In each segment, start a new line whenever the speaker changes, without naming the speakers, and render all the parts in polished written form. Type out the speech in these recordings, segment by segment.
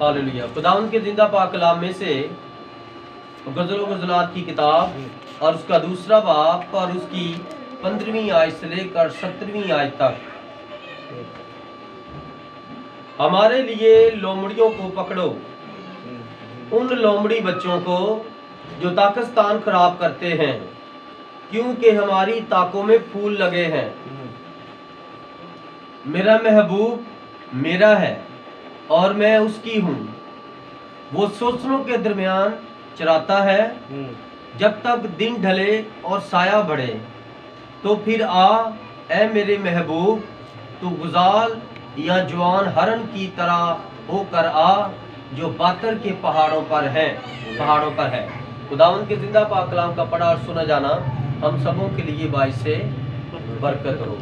Hallelujah. खुदावंद के जिंदा पाक कलाम में से गज़ल गज़लात की किताब और उसका दूसरा बाब और उसकी 15वीं आयत से लेकर 17वीं आयत तक, हमारे लिए लोमड़ियों को पकड़ो, उन लोमड़ी बच्चों को जो ताकिस्तान खराब करते हैं, क्योंकि हमारी ताकों में फूल लगे हैं। मेरा महबूब मेरा है और मैं उसकी हूँ। वो सोचनों के दरमियान चराता है, जब तक दिन ढले और साया बढ़े। तो फिर आ ए मेरे महबूब, तू गुजाल या जवान हरन की तरह होकर आ, जो बातर के पहाड़ों पर है। खुदावंद के जिंदा पाक कलाम का पढ़ा और सुना जाना हम सबों के लिए बाइस से बरकत हो।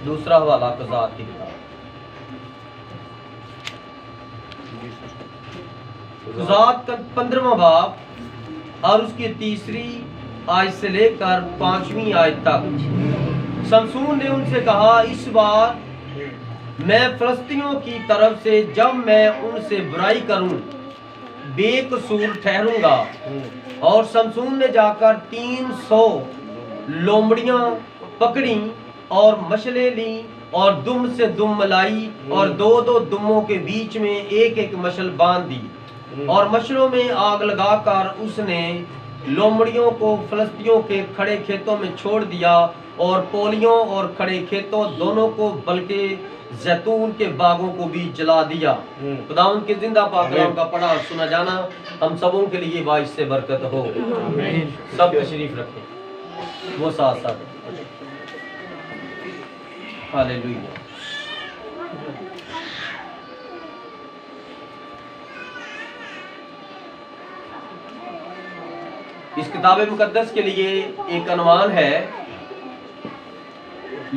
दूसरा हवाला क़ज़ात की किताब, क़ज़ात का 15वां बाब और उसकी 3री आयत से लेकर 5वीं आयत तक। शमसून ने उनसे कहा, इस बार मैं फ़लस्तीनियों की तरफ से जब मैं उनसे बुराई करूं, बेकसूर ठहरूंगा। और शमसून ने जाकर 300 लोमड़ियां पकड़ी और मशले ली और दुम से दुम मिलाई और 2-2 दुमों के बीच में एक मशल बांध दी और मशलों में आग लगाकर उसने लोमड़ियों को फ़लस्तियों के खड़े खेतों में छोड़ दिया और पोलियों और खड़े खेतों दोनों को, बल्कि जैतून के बागों को भी जला दिया। खुदावंद के जिंदा पाक कलाम का पढ़ा और सुना जाना हम सबों के लिए बाइस से बरकत हो। सब तशरीफ रखें, वो साथ साथ। हालेलुया। इस किताब मुकद्दस के लिए एक अनुमान है,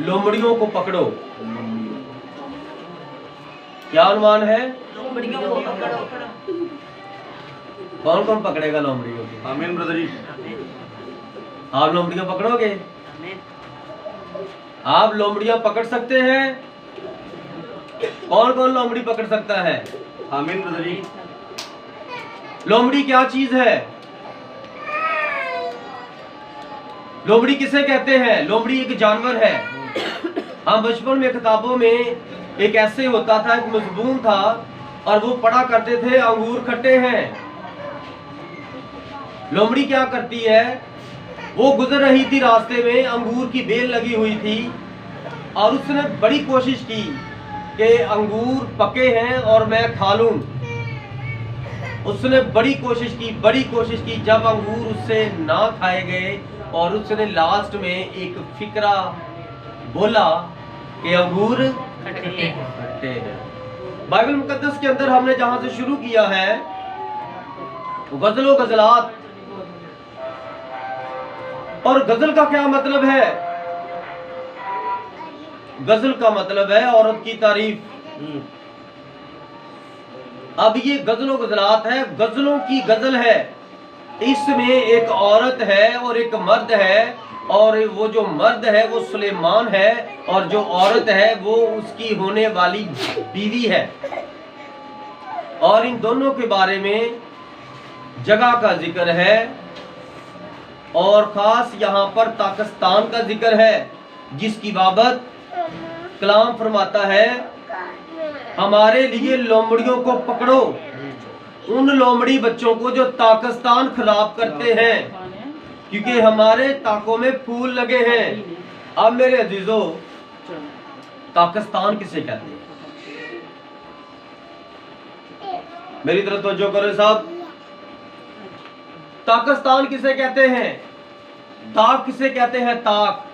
लोमड़ियों को पकड़ो। क्या अनुमान है? लोमड़ियों को पकड़ो। कौन कौन पकड़ेगा लोमड़ियों को?
आमीन ब्रदर जी।
आप लोमड़ियां पकड़ोगे? आप लोमड़ियां पकड़ सकते हैं? कौन कौन लोमड़ी पकड़ सकता है?
आमीन ब्रदर जी।
लोमड़ी क्या चीज है? लोमड़ी किसे कहते हैं? लोमड़ी एक जानवर है। हम बचपन में किताबों में एक ऐसे होता था, एक मजमून था और वो पढ़ा करते थे, अंगूर खट्टे हैं। लोमड़ी क्या करती है? वो गुजर रही थी रास्ते में, अंगूर की बेल लगी हुई थी और उसने बड़ी कोशिश की कि अंगूर पके हैं और मैं खा लूं। उसने बड़ी कोशिश की। जब अंगूर उससे ना खाए गए और उसने लास्ट में एक फिक्रा बोला कि अंगूर खट्टे हैं। बाइबल मुकद्दस के अंदर हमने जहां से शुरू किया है, गज़ल गज़लात। और गजल का क्या मतलब है? गजल का मतलब है औरत की तारीफ। अब ये गजलो गजलात है, गजलों की गजल है। इसमें एक औरत है और एक मर्द है, और वो जो मर्द है वो सुलेमान है और जो औरत है वो उसकी होने वाली बीवी है। और इन दोनों के बारे में जगह का जिक्र है और खास यहाँ पर पाकिस्तान का जिक्र है, जिसकी बाबत कलाम फरमाता है, हमारे लिए लोमड़ियों को पकड़ो, उन लोमड़ी बच्चों को जो पाकिस्तान खराब करते हैं, क्योंकि हमारे ताकों में फूल लगे हैं। अब मेरे अजीजों, पाकिस्तान किसे कहते हैं? मेरी तरफ तवज्जो करो साहब। पाकिस्तान किसे कहते हैं? ताक किसे कहते हैं? ताक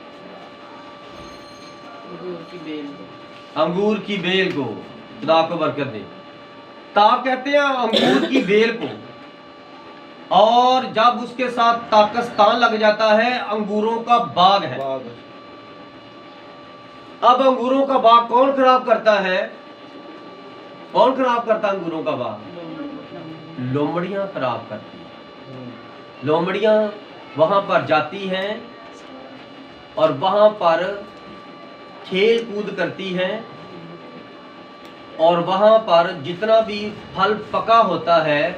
अंगूर की बेल को, खुदा को बरकत दे। ताक कहते हैं अंगूर की बेल को, और जब उसके साथ पाकिस्तान लग जाता है, अंगूरों का बाग है। अब अंगूरों का बाग कौन खराब करता है? कौन खराब करता है अंगूरों का बाग? लोमड़ियां खराब करती हैं। लोमड़ियां वहां पर जाती हैं और वहां पर खेल कूद करती हैं और वहां पर जितना भी फल पका होता है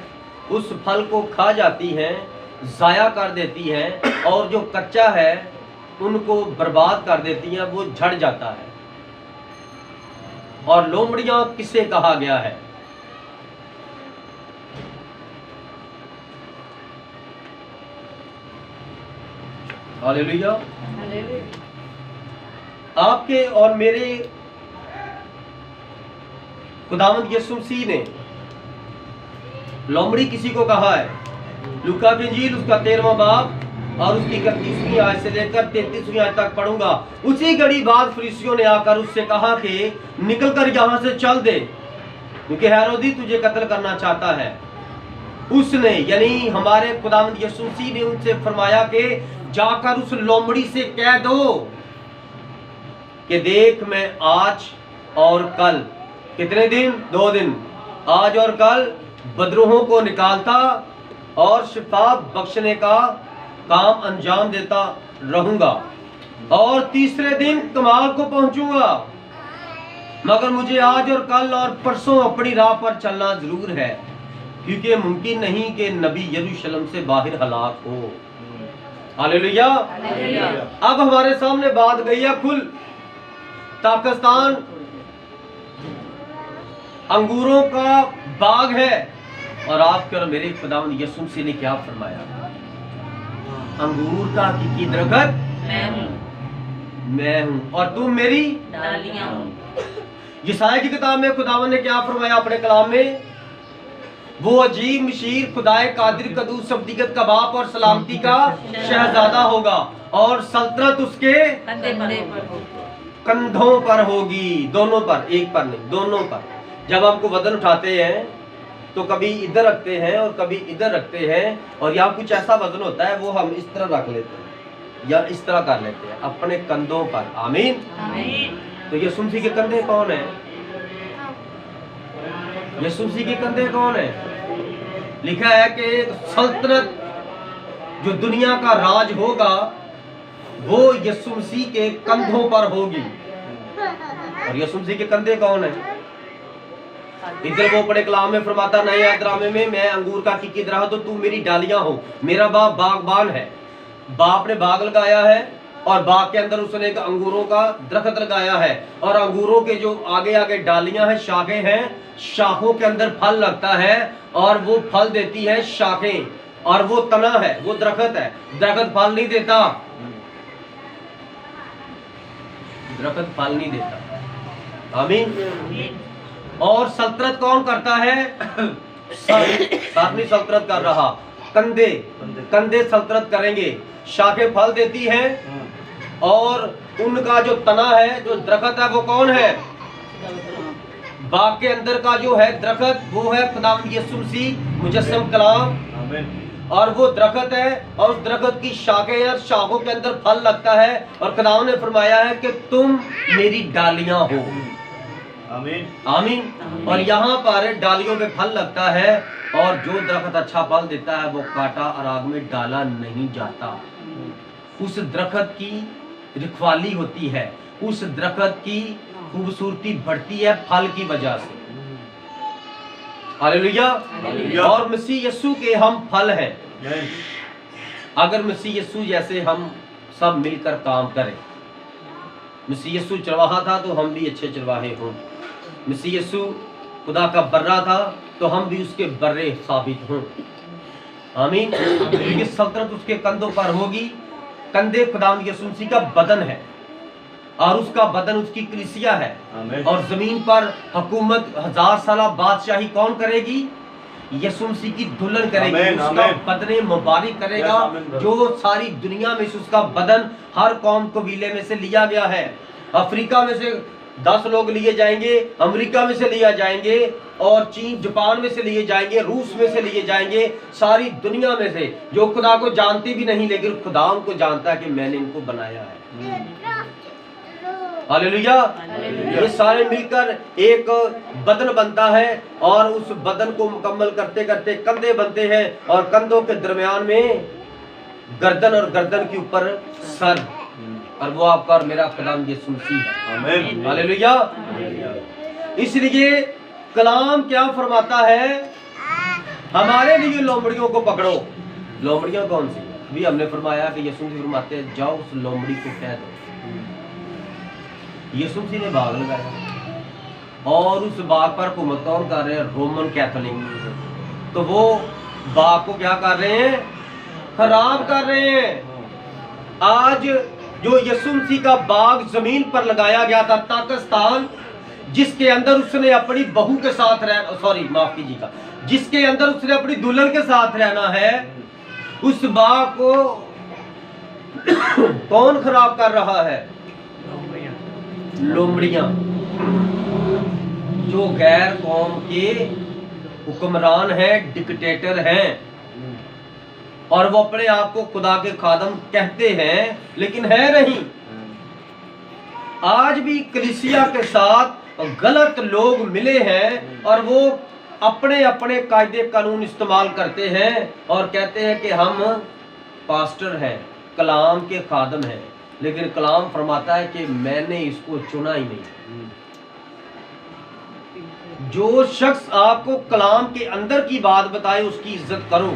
उस फल को खा जाती हैं, जाया कर देती हैं, और जो कच्चा है उनको बर्बाद कर देती हैं, वो झड़ जाता है। और लोमड़ियां किसे कहा गया है? हालेलुया। आपके और मेरे खुदावंद यीशु मसीह ने लोमड़ी किसी को कहा है? लूका की इंजील उसका 13वां बाब और उसकी 31वीं आयत से लेकर 33वीं आयत तक पढ़ूंगा। उसी घड़ी बाद फरीसियों ने आकर उससे कहा कि निकल कर यहां से चल दे, क्योंकि हेरोदी तुझे कत्ल करना चाहता है। उसने यानी हमारे खुदावंद यीशु मसीह ने उनसे फरमाया कि जाकर उस लोमड़ी से कह दो कि देख, मैं आज और कल, कितने दिन? 2 दिन, आज और कल बदरूहों को निकालता और शिफा बख्शने का काम अंजाम देता रहूंगा, और तीसरे दिन कमाल को पहुंचूंगा। मगर मुझे आज और कल और परसों अपनी राह पर चलना जरूर है, क्योंकि मुमकिन नहीं कि नबी यरूशलेम से बाहर हलाक हो। हालेलुया। अब हमारे सामने बात गई है खुल। पाकिस्तान अंगूरों का बाग है, और आपके और मेरे खुदावंद यीशु मसीह ने क्या फरमाया? अंगूर का हकीकी दरख्त मैं हूं और तुम मेरी डालियां हो। यशायाह की किताब में खुदावंद ने क्या फरमाया अपने कलाम में? वो अजीब मशीर खुदाए कादिर कदूस सब्दीगत का बाप और सलामती का शहजादा होगा, और सल्तनत उसके कंधों पर होगी। दोनों पर, एक पर नहीं, दोनों पर। जब हमको वजन उठाते हैं तो कभी इधर रखते हैं और कभी इधर रखते हैं, और यहाँ कुछ ऐसा वजन होता है वो हम इस तरह रख लेते हैं या इस तरह कर लेते हैं अपने कंधों पर। आमीन। तो यीशु मसीह के कंधे कौन है? यीशु मसीह के कंधे कौन है? लिखा है कि सल्तनत जो दुनिया का राज होगा वो यीशु मसीह के कंधों पर होगी। और यीशु मसीह के कंधे कौन है? इधर वो बड़े कलाम में फरमाता नए ड्रामे में, मैं अंगूर का हकीकी दरख्त हूं, तू मेरी डालियां हो। मेरा बाप बागबान है, बाप ने बाग लगाया है और बाग के अंदर उसने एक अंगूरों का दरख्त लगाया है, और अंगूरों के जो आगे आगे डालियां हैं, शाखें हैं, शाखों के अंदर फल लगता है और वो फल देती है शाखें, और वो तना है, वो दरख्त है। दरख्त फल नहीं देता, दरख्त फल नहीं देता। आमीन। और सल्तनत कौन करता है? सातवीं सल्तनत कर रहा। कंधे, कंधे सल्तनत करेंगे। शाखें फल देती हैं, और उनका जो तना है, जो दरख्त है, वो कौन है? बाग के अंदर का जो है दरख्त वो है खुदावंद यीशु मसीह मुजस्सम कलाम। और वो दरख्त है, और उस दरख्त की शाखें और शाखों के अंदर फल लगता है, और खुदावंद ने फरमाया है कि तुम मेरी डालियां हो। आमीन। आमीन। और यहाँ पर डालियों पे फल लगता है, और जो दरख्त अच्छा फल देता है वो काटा और आग में डाला नहीं जाता। उस दरख्त की रखवाली होती है, उस दरख्त की खूबसूरती बढ़ती है फल की वजह से। हालेलुया। और मसीह यीशु के हम फल हैं। अगर मसीह यीशु जैसे हम सब मिलकर काम करें। मसीह यीशु चरवाहा था तो हम भी अच्छे चरवाहे हों। मसीह यीशु खुदा का बर्रा था तो हम भी उसके बर्रे साबित हों। आमीन। क्योंकि सल्तनत उसके कंधों पर होगी। कंधे खुदावंद यीशु मसीह का बदन है, और उसका बदन उसकी कलीसिया है। और जमीन पर हुकूमत 1000 साल बादशाही कौन करेगी? यीशु मसीह की दुल्हन करेगी। उसका बदन मुबारक करेगा, जो सारी दुनिया में से उसका बदन हर कौम कबीले में से लिया गया है। अफ्रीका में से 10 लोग लिए जाएंगे, अमेरिका में से लिया जाएंगे, और चीन जापान में से लिए जाएंगे, रूस में से लिए जाएंगे, सारी दुनिया में से, जो खुदा को जानते भी नहीं लेकिन खुदा उनको जानता है कि मैंने इनको बनाया है। हालेलुया। ये सारे मिलकर एक बदन बनता है, और उस बदन को मुकम्मल करते करते कंधे बनते हैं, और कंधों के दरमियान में गर्दन, और गर्दन के ऊपर सर, और वो आपका और मेरा खुदावंद यीशु मसीह है। हालेलुया। इसलिए कलाम क्या फरमाता है, हमारे लिए लोमड़ियों को पकड़ो। लोमड़ियां कौन सी? अभी हमने फरमाया कि यीशु मसीह फरमाते हैं जाओ उस लोमड़ी को कह दो। यीशु मसीह ने बाग लगाया और उस बाग पर हुकूमत कौन कर रहे हैं? Roman Catholic. तो वो बाग को क्या कर रहे हैं? खराब कर रहे हैं। आज जो यीशु मसीह का बाग जमीन पर लगाया गया था, ताकिस्तान, जिसके अंदर उसने अपनी बहू के साथ माफ कीजिएगा, जिसके अंदर उसने अपनी दुल्हन के साथ रहना है, उस बाग को कौन खराब कर रहा है? लोमड़ियां, जो गैर कौम के हुक्मरान हैं, डिक्टेटर हैं, और वो अपने आप को खुदा के खादम कहते हैं लेकिन है नहीं। आज भी कलीसिया के साथ गलत लोग मिले हैं और वो अपने अपने कायदे कानून इस्तेमाल करते हैं और कहते हैं कि हम पास्टर हैं, कलाम के खादम हैं, लेकिन कलाम फरमाता है कि मैंने इसको चुना ही नहीं। जो शख्स आपको कलाम के अंदर की बात बताए उसकी इज्जत करो,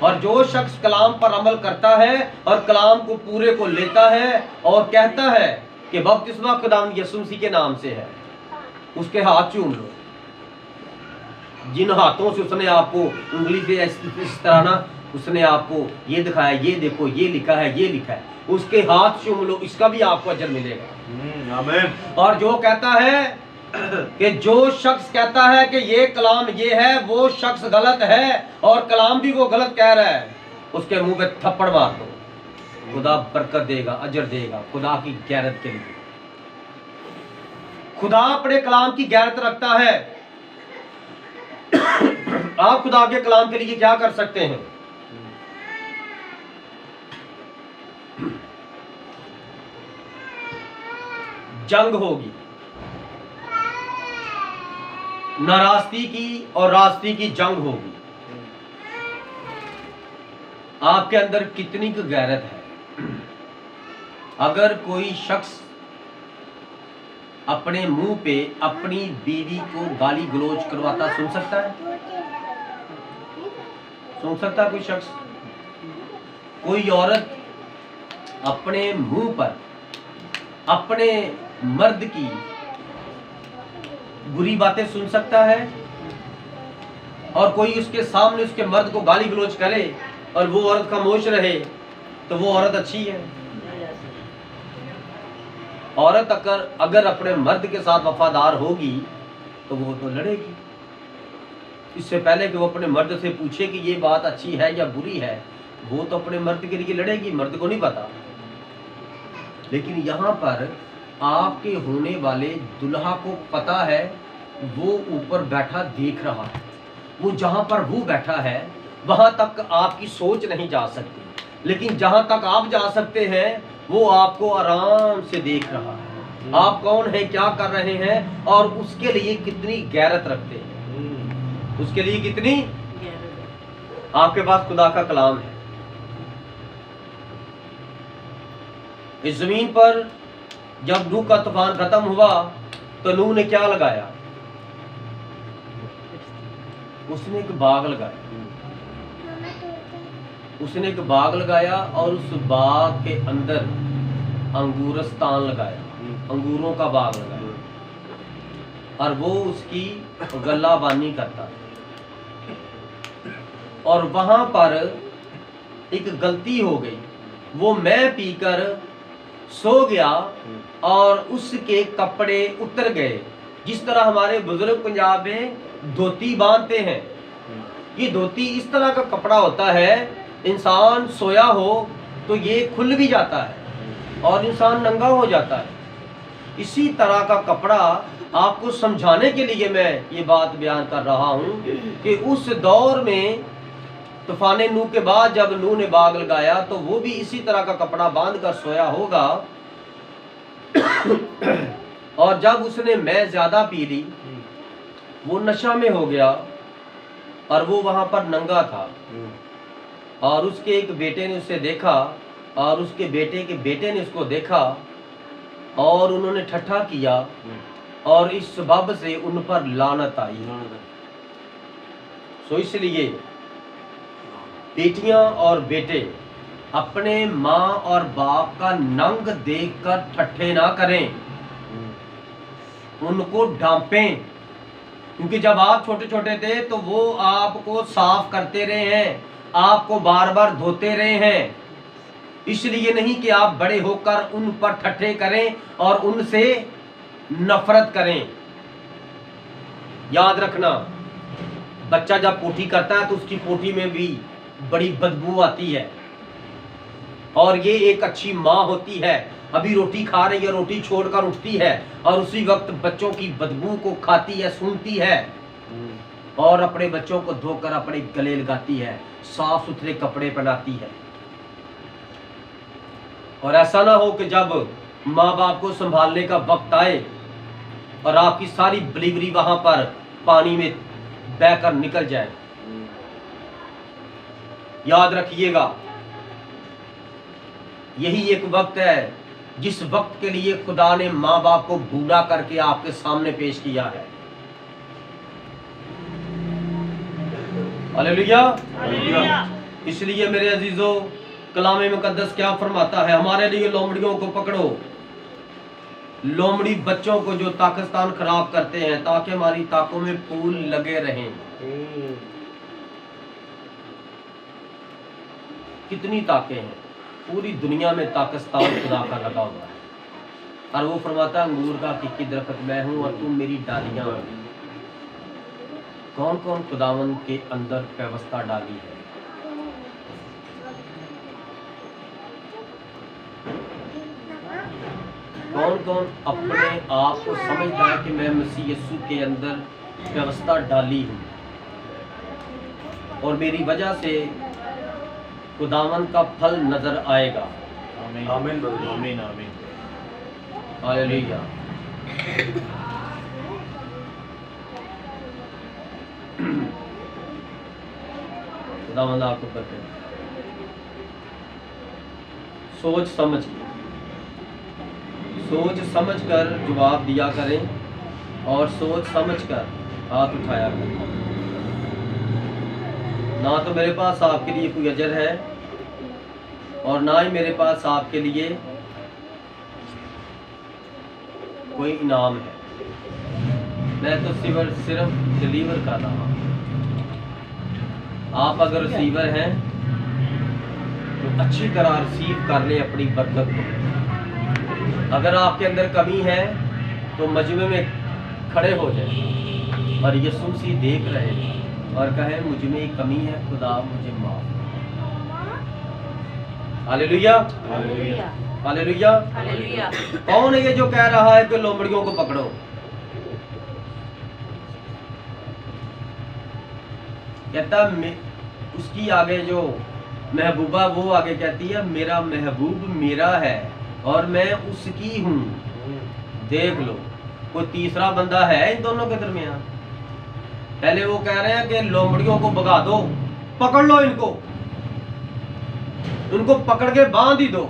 और जो शख्स कलाम पर अमल करता है और कलाम को पूरे को लेता है और कहता है कि बपतिस्मा खुदावंद यीशु मसीह के नाम से है, उसके हाथ चूम लो। जिन हाथों से उसने आपको उंगली से इस तरह ना उसने आपको ये दिखाया, ये देखो ये लिखा है, ये लिखा है, उसके हाथ चूम लो, इसका भी आपको अजर मिलेगा। आमीन। और जो कहता है कि जो शख्स कहता है कि ये कलाम ये है, वो शख्स गलत है और कलाम भी वो गलत कह रहा है, उसके मुंह पे थप्पड़ मार दो, खुदा बरकत देगा, अजर देगा। खुदा की गैरत के लिए खुदा अपने कलाम की गैरत रखता है। आप खुदा के कलाम के लिए क्या कर सकते हैं? जंग होगी, नारास्ती की और रास्ती की जंग होगी। आपके अंदर कितनी की गैरत है? अगर कोई शख्स अपने मुंह पे अपनी बीवी को गाली गलौज करवाता, सुन सकता है? सुन सकता है कोई शख्स? कोई औरत अपने मुंह पर अपने मर्द की बुरी बातें सुन सकता है? और कोई उसके सामने उसके मर्द को गाली गलौज करे और वो औरत खामोश रहे, तो वो औरत अच्छी है? औरत अगर अपने मर्द के साथ वफादार होगी तो वो तो लड़ेगी। इससे पहले कि वो अपने मर्द से पूछे कि ये बात अच्छी है या बुरी है, वो तो अपने मर्द के लिए लड़ेगी, मर्द को नहीं पता। लेकिन यहाँ पर आपके होने वाले दुल्हा को पता है, वो ऊपर बैठा देख रहा है, वो जहाँ पर वो बैठा है वहाँ तक आपकी सोच नहीं जा सकती, लेकिन जहाँ तक आप जा सकते हैं वो आपको आराम से देख रहा है, आप कौन है, क्या कर रहे हैं, और उसके लिए कितनी गैरत रखते हैं, उसके लिए कितनी। आपके पास खुदा का कलाम है। इस जमीन पर जब नूह का तूफान खत्म हुआ तो नूह ने क्या लगाया? उसने एक बाग लगाया, उसने एक बाग लगाया और उस बाग के अंदर अंगूरस्तान लगाया, अंगूरों का बाग लगाया, और वो उसकी गल्लाबानी करता। और वहां पर एक गलती हो गई, वो मैं पीकर सो गया और उसके कपड़े उतर गए। जिस तरह हमारे बुजुर्ग पंजाब में धोती बांधते हैं, ये धोती इस तरह का कपड़ा होता है, इंसान सोया हो तो ये खुल भी जाता है और इंसान नंगा हो जाता है। इसी तरह का कपड़ा आपको समझाने के लिए मैं ये बात बयान कर रहा हूँ कि उस दौर में तूफान नूह के बाद जब नूह ने बाग लगाया तो वो भी इसी तरह का कपड़ा बांध कर सोया होगा। और जब उसने मैं ज्यादा पी ली, वो नशा में हो गया और वो वहां पर नंगा था, और उसके एक बेटे ने उसे देखा और उसके बेटे के बेटे ने उसको देखा और उन्होंने ठट्ठा किया और इस सबब से उन पर लानत आई। सो इसलिए बेटियां और बेटे अपने माँ और बाप का नंग देखकर ठट्ठे ना करें, उनको डांपें, क्योंकि जब आप छोटे छोटे थे तो वो आपको साफ करते रहे हैं, आपको बार बार धोते रहे हैं। इसलिए नहीं कि आप बड़े होकर उन पर ठट्ठे करें और उनसे नफरत करें। याद रखना, बच्चा जब पोटी करता है तो उसकी पोटी में भी बड़ी बदबू आती है, और ये एक अच्छी माँ होती है, अभी रोटी खा रही है, रोटी छोड़कर उठती है और उसी वक्त बच्चों की बदबू को खाती है, सूंघती है और अपने बच्चों को धोकर अपने गले लगाती है, साफ सुथरे कपड़े पहनाती है। और ऐसा ना हो कि जब माँ बाप को संभालने का वक्त आए और आपकी सारी डिलीवरी वहां पर पानी में बहकर निकल जाए। याद रखिएगा, यही एक वक्त है जिस वक्त के लिए खुदा ने माँ बाप को बूढ़ा करके आपके सामने पेश किया है। हालेलुया। इसलिए मेरे अजीजों, कलामे मुकद्दस क्या फरमाता है हमारे लिए? लोमड़ियों को पकड़ो, लोमड़ी बच्चों को जो ताकस्तान खराब करते हैं, ताकि हमारी ताकों में फूल लगे रहें। कितनी ताकें हैं, पूरी दुनिया में ताकस्तान खुदा का लगा हुआ है। और वो फरमाता है अंगूर का हकीकी दरख्त मैं हूं और तुम मेरी डालियां। कौन कौन खुदावन के अंदर व्यवस्था डाली है? कौन कौन अपने आप को समझता है कि मैं मसीह यीशु के अंदर व्यवस्था डाली हूं और मेरी वजह से खुदावन का फल नजर आएगा।
आमीन आमीन आमीन आमीन।
हालेलुया। खुदावन आपको करते हैं। सोच समझ कर जवाब दिया करें और सोच समझ कर हाथ उठाया करें। ना तो मेरे पास आपके लिए कोई अजर है और ना ही मेरे पास आपके लिए कोई इनाम है। मैं तो सिर्फ डिलीवर कर रहा हूँ। आप अगर रिसीवर हैं तो अच्छी तरह रिसीव कर लें अपनी बरकत को। अगर आपके अंदर कमी है तो मजमे में खड़े हो जाए और यीशु मसीह देख रहे हैं और कहे मुझ में एक कमी है, खुदा मुझे माफ। Hallelujah
hallelujah
hallelujah
hallelujah.
कौन है ये जो कह रहा है कि लोमड़ियों को पकड़ो? कहता उसकी आगे जो महबूबा वो आगे कहती है मेरा महबूब मेरा है और मैं उसकी हूं। देख लो, कोई तीसरा बंदा है इन दोनों के दरमियान? पहले वो कह रहे हैं कि लोमड़ियों को भगा दो, पकड़ लो उनको पकड़ के बांध ही दो।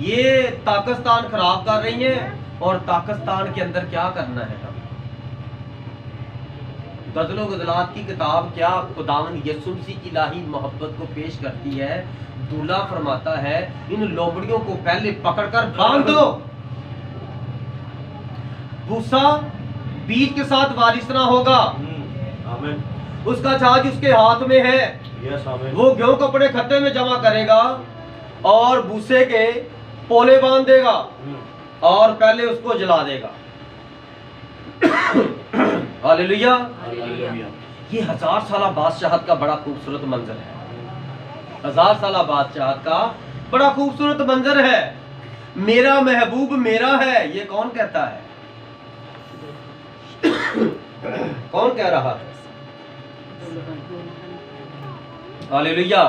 ये ताकस्तान खराब कर रही हैं और ताकस्तान के अंदर क्या करना है? हम गज़ल व गज़लात की किताब क्या खुदावन यीशु मसीह की इलाही मोहब्बत को पेश करती है। दूल्हा फरमाता है इन लोमड़ियों को पहले पकड़कर बांध दो। भूसा बीज के साथ वारिस ना होगा।
आमीन।
उसका छाछ उसके हाथ में है।
यस आमीन।
वो गेहूं को अपने खत्ते में जमा करेगा और भूसे के पोले बांध देगा और पहले उसको जला देगा। हालेलुया।
हालेलुया।
ये 1000 साला बादशाहत का बड़ा खूबसूरत मंजर है। 1000 साला बादशाहत का बड़ा खूबसूरत मंजर है। मेरा महबूब मेरा है, ये कौन कहता है? कौन कह रहा है? हालेलुया।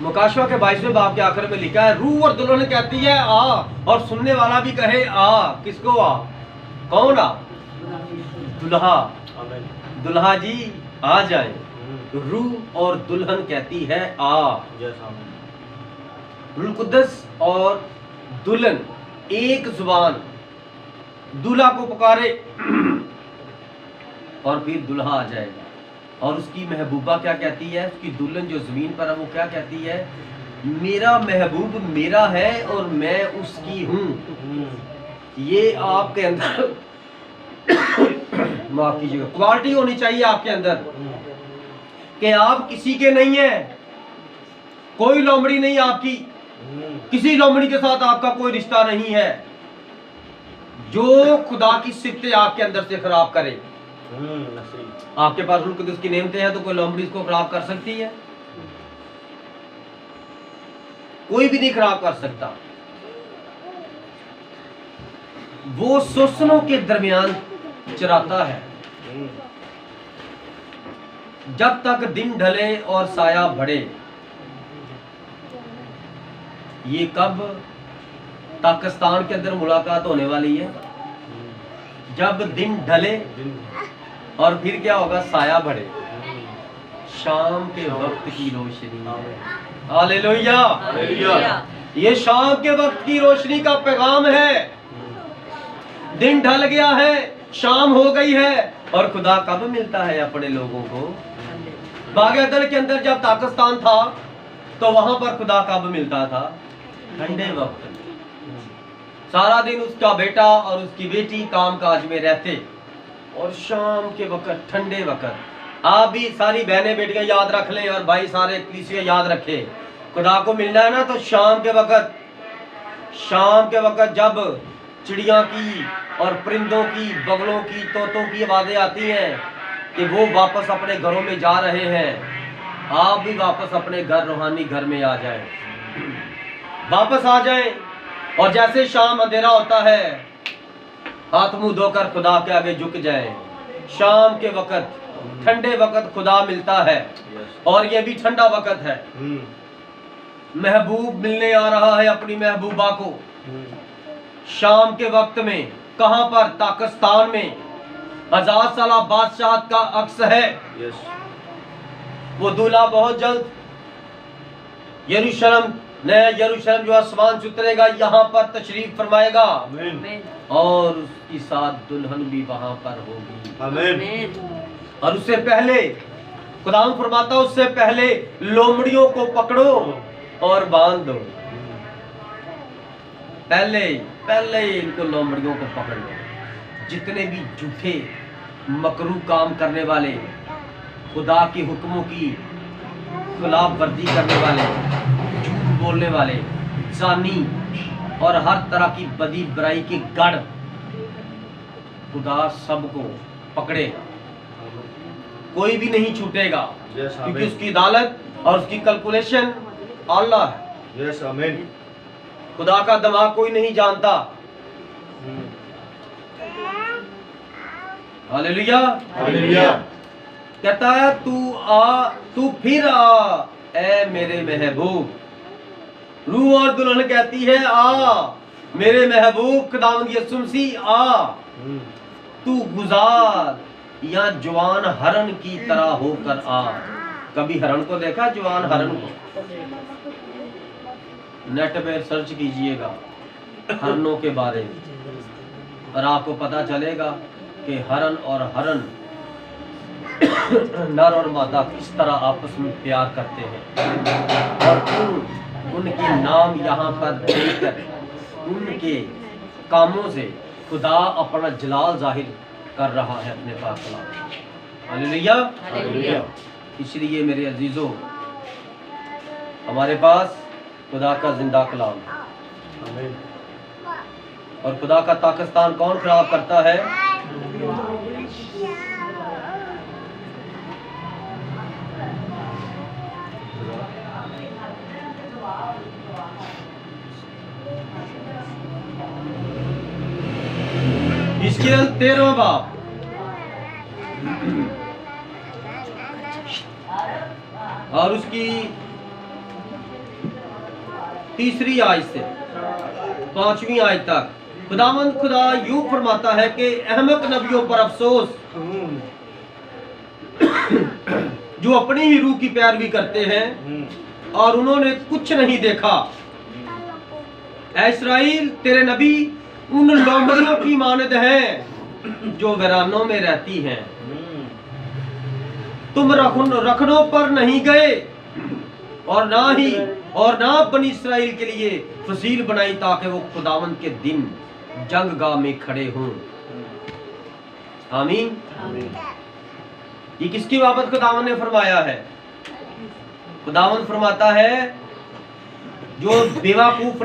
मुकाशवा के 22वें बाब के आखिर में लिखा है रूह और दुल्हन कहती है आ, और सुनने वाला भी कहे आ। किसको आ? कौन आ? दुल्हा।
आमीन।
दुल्हा जी आ जाए। रूह और दुल्हन कहती है आ।
यस आमीन।
रूह कुद्दस और दुल्हन एक जुबान दूल्हा को पुकारे और फिर दूल्हा आ जाएगा। और उसकी महबूबा क्या कहती है, उसकी दुल्हन जो जमीन पर है वो क्या कहती है, मेरा महबूब मेरा है और मैं उसकी हूँ। ये आपके अंदर माफ कीजिएगा, क्वालिटी होनी चाहिए आपके अंदर कि आप किसी के नहीं है, कोई लोमड़ी नहीं आपकी, किसी लोमड़ी के साथ आपका कोई रिश्ता नहीं है। जो खुदा की सिफतें आपके अंदर से खराब करे, आपके पास रूह कुदस की नेमतें हैं तो कोई लोमड़ी इसको खराब कर सकती है? कोई भी नहीं खराब कर सकता। वो सोसनों के दरमियान चराता है जब तक दिन ढले और साया बढ़े। ये कब पाकिस्तान के अंदर मुलाकात होने वाली है? जब दिन ढले और फिर क्या होगा, साया बढ़े, शाम के वक्त की रोशनी। Hallelujah,
hallelujah.
ये शाम के वक्त की रोशनी का पैगाम है। दिन ढल गया है, शाम हो गई है, और खुदा कब मिलता है अपने लोगों को? बागेदर के अंदर जब पाकिस्तान था तो वहां पर खुदा कब मिलता था? ठंडे वक्त। सारा दिन उसका बेटा और उसकी बेटी काम काज में रहते, और शाम के वक्त, ठंडे वक्त, आप भी सारी बहनें बेटियां याद रख लें और भाई सारे कलीसिया याद रखें, खुदा को मिलना है ना तो शाम के वक्त। शाम के वक्त जब चिड़िया की और परिंदों की, बगलों की, तोतों की आवाजें आती हैं कि वो वापस अपने घरों में जा रहे हैं, आप भी वापस अपने घर, रूहानी घर में आ जाएं, वापस आ जाएं। और जैसे शाम अंधेरा होता है, हाथ मुंह धोकर खुदा के आगे झुक जाएं। शाम के वक्त, ठंडे वक्त खुदा मिलता है, और ये भी ठंडा वक्त है। महबूब मिलने आ रहा है अपनी महबूबा को शाम के वक्त में। कहां पर? पाकिस्तान में 1000 साल बादशाह का अक्स है। वो दूल्हा बहुत जल्द यरूशलेम, नया यरूशलेम जो आसमान से उतरेगा, यहाँ पर तशरीफ फरमाएगा, और उसकी साथ दुल्हन भी वहां पर होगी। और उससे पहले खुदा फरमाता, उससे पहले लोमड़ियों को पकड़ो और बांध दो। पहले इनको लोमड़ियों को पकड़ लो। जितने भी झूठे मकरू काम करने वाले, खुदा के हुक्मों की खिलाफ वर्जी करने वाले, झूठ बोलने वाले, जानी और हर तरह की बदी बुराई के गढ़, खुदा सबको पकड़ेगा, कोई भी नहीं छूटेगा, क्योंकि उसकी अदालत और उसकी कैलकुलेशन अल्लाह है। खुदा का दिमाग कोई नहीं जानता। Hallelujah,
hallelujah.
कहता है तू फिर आ ए मेरे महबूब। रूह और दुल्हन कहती है आ मेरे महबूब खुदावंद यीशु मसीह आ। तू गुजार या जवान हरण की तरह होकर आ। कभी हरण को देखा? जवान हरण को नेट पे सर्च कीजिएगा हरणों के बारे में, और आपको पता चलेगा कि हरण और हरण, नर और मादा किस तरह आपस में प्यार करते हैं। और उनके नाम यहाँ पर देकर उनके कामों से खुदा अपना जलाल जाहिर कर रहा है अपने पास। Hallelujah, hallelujah. इसलिए मेरे अजीजों, हमारे पास खुदा का जिंदा कलाम, और खुदा का पाकिस्तान कौन खराब करता है? हिजकिय्याह 13वां बाब और उसकी 3री आयत से 5वीं आयत तक खुदावंद खुदा यूं फरमाता है कि अहमक नबियों पर अफसोस, जो अपनी ही रूह की पैरवी करते हैं और उन्होंने कुछ नहीं देखा। ऐ इस्राएल, तेरे नबी उन लोमड़ियों की मानद हैं जो वीरानों में रहती हैं। तुम रखनों पर नहीं गए और ना बनी इस्राएल के लिए फसील बनाई ताकि वो खुदावंद के दिन जंगगाह में खड़े हों। आमीन। ये किसकी बाबत खुदावंद ने फरमाया है? खुदावंद फरमाता है जो बेवकूफ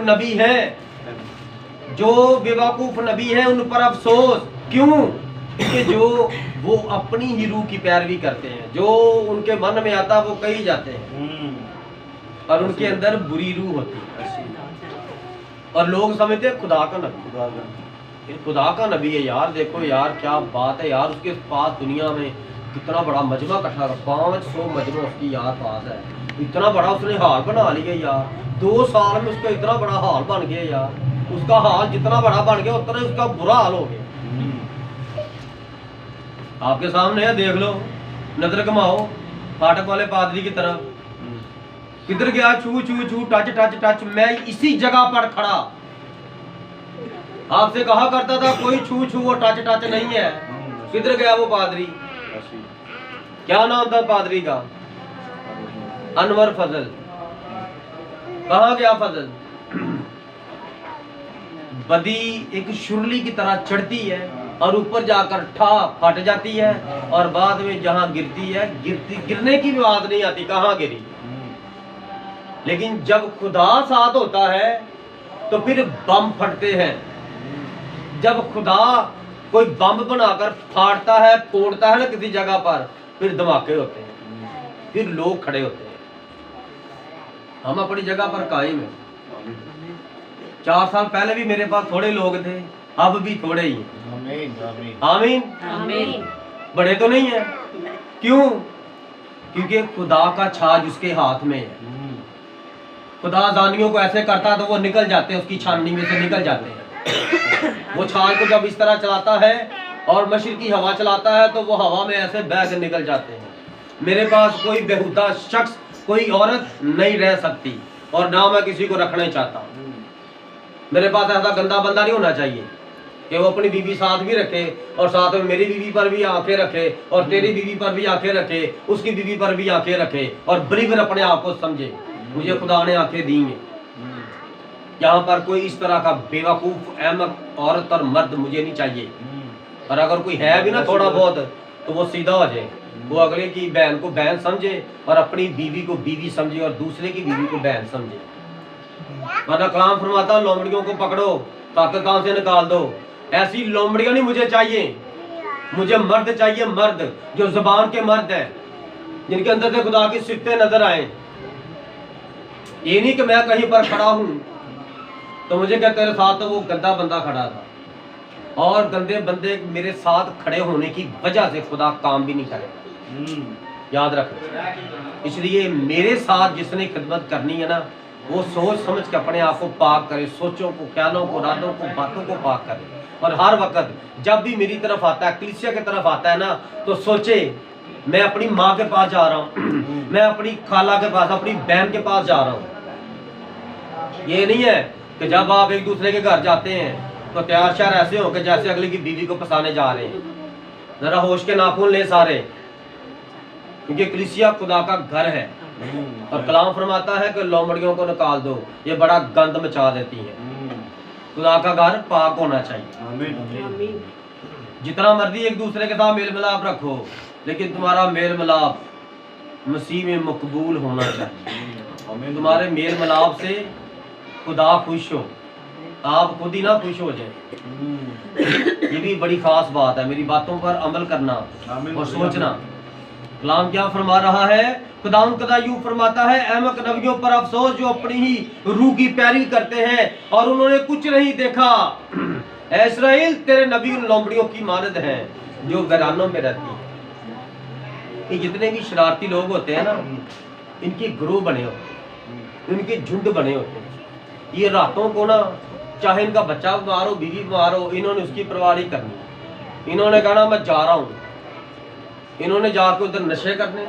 नबी है उन पर अफसोस। क्यों? क्योंकि जो वो अपनी ही रूह की पैरवी करते हैं, जो उनके मन में आता वो कही जाते हैं और उनके अंदर बुरी रूह होती है और लोग समझते हैं खुदा का नबी, ये खुदा का नबी है यार। देखो यार क्या बात है यार, उसके पास दुनिया में कितना बड़ा मजमा इकट्ठा, 500 मजमा उसकी यार पास है। इतना बड़ा उसने हाल बना लिया यार, 2 साल में उसका इतना बड़ा हाल बन गया यार। उसका हाल जितना बड़ा बन गया उतना ही उसका बुरा हाल हो गया। आपके सामने है, देख लो, नजर घुमाओ फाटक वाले पादरी की तरफ। किधर गया? छू छू छू, टच टच टच। मैं इसी जगह पर खड़ा आपसे कहा करता था कोई छू छू और टच टच नहीं है। किधर गया वो पादरी? क्या नाम था पादरी का? अनवर फजल। कहाँ गया फजल? बदी एक शुरली की तरह चढ़ती है और ऊपर जाकर ठा फट जाती है और बाद में जहां गिरती है, गिरने की भी बात नहीं आती कहां गिरी। लेकिन जब खुदा साथ होता है तो फिर बम फटते हैं। जब खुदा कोई बम बनाकर फाड़ता है, फोड़ता है ना किसी जगह पर, फिर धमाके होते हैं, फिर लोग खड़े होते हैं। हम अपनी जगह पर कायम है। 4 साल पहले भी मेरे पास थोड़े लोग थे, अब भी थोड़े ही हैं। आमीन। बड़े तो नहीं है। क्यों? क्योंकि खुदा का छाज उसके हाथ में है। खुदा जानियों को ऐसे करता है तो वो निकल जाते हैं, उसकी छाननी में से निकल जाते हैं। वो छाज को जब इस तरह चलाता है और मशरिक की हवा चलाता है तो वो हवा में ऐसे बह के निकल जाते हैं। मेरे पास कोई बेहुदा शख्स, कोई औरत नहीं रह सकती और ना मैं किसी को रखना ही चाहता हूँ। मेरे पास ऐसा गंदा बंदा नहीं होना चाहिए कि वो अपनी बीवी साथ भी रखे और साथ में मेरी बीवी पर भी आंखें रखे और तेरी बीवी पर भी आंखें रखे, उसकी बीवी पर भी आंखें रखे और बराबर अपने आप को समझे। मुझे खुदा ने आंखें दी हैं। यहाँ पर कोई इस तरह का बेवकूफ अहमक औरत और मर्द मुझे नहीं चाहिए। और अगर कोई है भी ना थोड़ा बहुत तो वो सीधा हो जाए, वो अगले की बहन को बहन समझे और अपनी बीवी को बीवी समझे और दूसरे की बीवी को बहन समझे। वरना कलाम फरमाता लोमड़ियों को पकड़ो, ताकत काम से निकाल दो। ऐसी लोमड़ियां नहीं मुझे चाहिए। मुझे मर्द चाहिए, मर्द जो जुबान के मर्द है, जिनके अंदर से खुदा की सिफतें नजर आए। ये नहीं कि मैं कहीं पर खड़ा हूं तो मुझे क्या तेरे साथ तो वो गंदा बंदा खड़ा था और गंदे बंदे मेरे साथ खड़े होने की वजह से खुदा काम भी नहीं करेगा। याद रख। इसलिए मेरे साथ जिसने खिदमत करनी है ना, वो सोच समझ के अपने आप को पाक करे, सोचों को, ख्यालों को, इरादों को, बातों को पाक करे। और हर वक्त जब भी मेरी तरफ आता है, कलीसिया की तरफ आता है ना, तो सोचे मैं अपनी माँ के पास जा रहा हूँ, मैं अपनी खाला के पास, अपनी बहन के पास जा रहा हूँ। ये नहीं है कि जब आप एक दूसरे के घर जाते हैं तो तैयार श्यार ऐसे हो कि जैसे अगले की बीवी को फंसाने जा रहे हैं। जरा होश के नाखून ले सारे, क्योंकि कलीसिया खुदा का घर है। और कलाम फरमाता है कि लोमड़ियों को निकाल दो, ये बड़ा गंद मचा देती है। खुदा का घर पाक होना चाहिए। जितना मर्जी एक दूसरे के साथ मेल मिलाप रखो, लेकिन तुम्हारा मेल मिलाप मसीह में मकबूल होना चाहिए। तुम्हारे मेल मिलाप से खुदा खुश हो, आप खुद ही ना खुश हो जाए। ये भी बड़ी खास बात है। मेरी बातों पर अमल करना और सोचना। कलाम क्या फरमा रहा है? खुदा यूं फरमाता है, अहमक नबियों पर अफसोस जो अपनी ही रूह की पैरवी करते हैं और उन्होंने कुछ नहीं देखा। ऐ इस्राएल, तेरे नबी उन लोमड़ियों की मानद हैं जो वीरानों में रहती है। ये जितने भी शरारती लोग होते हैं ना, इनके ग्रोह बने होते हैं, इनके झुंड बने होते हैं। ये रातों को ना, चाहे इनका बच्चा बीमार हो, बीवी बीमार हो, इन्होंने उसकी परवाह नहीं करनी। इन्होंने कहना मैं जा रहा हूँ। इन्होंने जाकर उधर नशे करने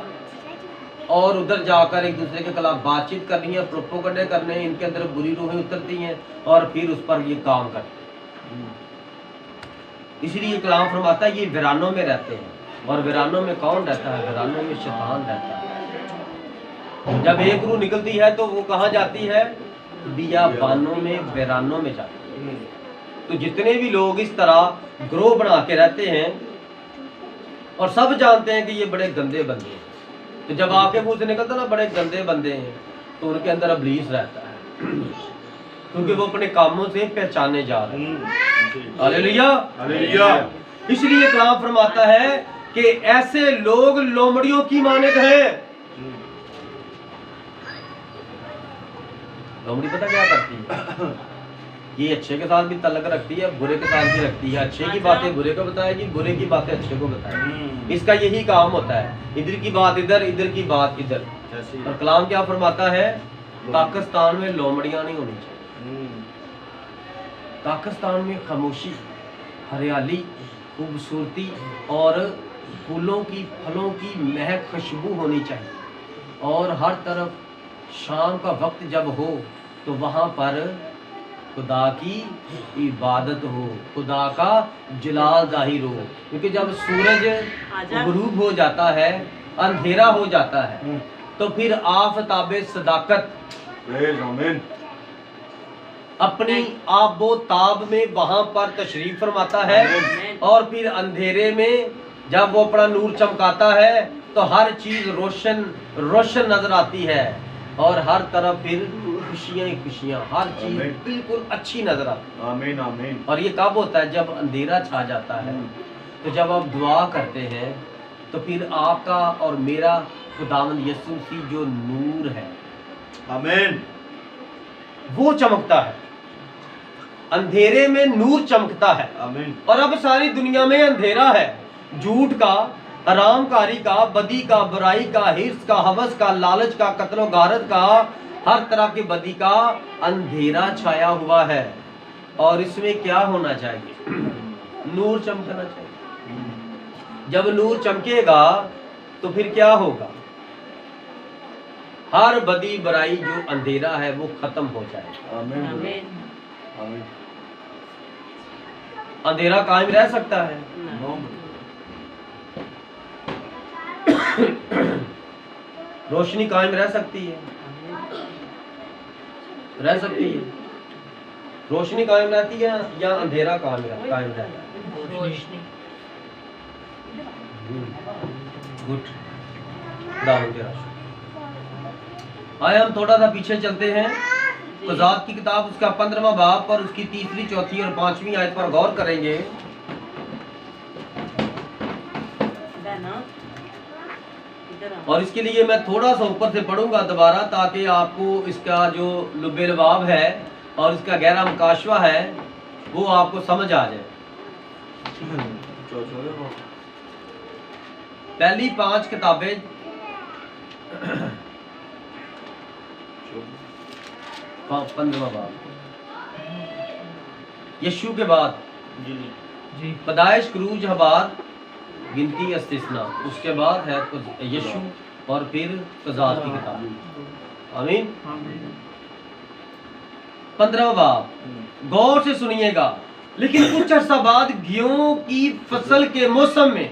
और उधर जाकर एक दूसरे के खिलाफ बातचीत करनी है, प्रोपोगंडे करने हैं। इनके अंदर बुरी रूहें उतरती हैं और फिर उस पर ये काम करते हैं। इसलिए कलाम फरमाता है ये वीरानों में रहते हैं। और वीरानों में कौन रहता है? वीरानों में शैतान रहता है। जब एक रूह निकलती है तो वो कहाँ जाती है? बियाबानों में, वीरानों में जाती है। तो जितने भी लोग इस तरह ग्रोह बना के रहते हैं और सब जानते हैं कि ये बड़े गंदे बंदे हैं, तो जब आपके मुंह से निकलता ना बड़े गंदे बंदे हैं, तो उनके अंदर इब्लीस रहता है, क्योंकि वो अपने कामों से पहचाने जा रहे हैं। Hallelujah,
hallelujah.
इसलिए कलाम फरमाता है कि ऐसे लोग लोमड़ियों की मानक हैं। लोमड़ी पता क्या करती है? ये अच्छे के साथ भी तल्लक रखती है, बुरे के साथ भी रखती है। अच्छे की बातें बुरे को बताएगी, बुरे की बातें अच्छे को बताएगी। इसका यही काम होता है, इधर की बात इधर, इधर की बात इधर। और कलाम क्या फरमाता है? पाकिस्तान में लोमड़ियां नहीं होनी चाहिए। पाकिस्तान में खामोशी, हरियाली, खूबसूरती और फूलों की, फलों की महक, खुशबू होनी चाहिए। और हर तरफ शाम का वक्त जब हो तो वहाँ पर खुदा की इबादत हो, खुदा का जलाल जाहिर हो। क्योंकि जब सूरज गुरूब हो जाता है, अंधेरा हो जाता है, तो फिर आफताबे सदाकत अपनी आबो ताब में वहां पर तशरीफ फरमाता है। और फिर अंधेरे में जब वो अपना नूर चमकाता है तो हर चीज रोशन रोशन नजर आती है और हर तरफ फिर खुशियां ही खुशियां, हर चीज बिल्कुल अच्छी नजर आती है।
आमीन आमीन।
और ये कब होता है? जब अंधेरा छा जाता है। तो जब आप दुआ करते हैं तो फिर आपका और मेरा खुदावंद यीशु मसीह जो नूर है,
आमीन,
वो चमकता है। अंधेरे में नूर चमकता है।
आमीन।
और अब सारी दुनिया में अंधेरा है, झूठ का, हरामकारी का, बदी का, बुराई का, हिर्स का, हवस का, लालच का, कत्लो गारत का, हर तरह की बदी का अंधेरा छाया हुआ है। और इसमें क्या होना चाहिए? नूर चमकना चाहिए। जब नूर चमकेगा तो फिर क्या होगा? हर बदी बुराई जो अंधेरा है वो खत्म हो जाएगा।
आमीन आमीन।
अंधेरा कायम रह सकता है? रोशनी कायम रह सकती है? रह सकती है। रोशनी कायम रहती है या अंधेरा कायम रहता है?
रोशनी।
गुड। दाऊद के राशि। आए हम थोड़ा सा पीछे चलते हैं। क़ज़ात की किताब उसका 15वां बाब पर उसकी 3री, 4थी और 5वीं आयत पर गौर करेंगे। और इसके लिए मैं थोड़ा सा ऊपर से पढ़ूंगा दोबारा, ताकि आपको इसका जो लुब्बे लबाब है और इसका गहरा मुकाशवा है वो आपको समझ आ जाए। पहली 5 किताबें 15वां बाब, यशू के बाद पैदाइश, क्रूज, हबार, गिनती, इस्तिस्ना, उसके बाद है यशू और फिर क़ज़ात की किताब। आमीन। 15वां बाब गौर से सुनिएगा। लेकिन कुछ अर्सा बाद गेहूं की फसल के मौसम में,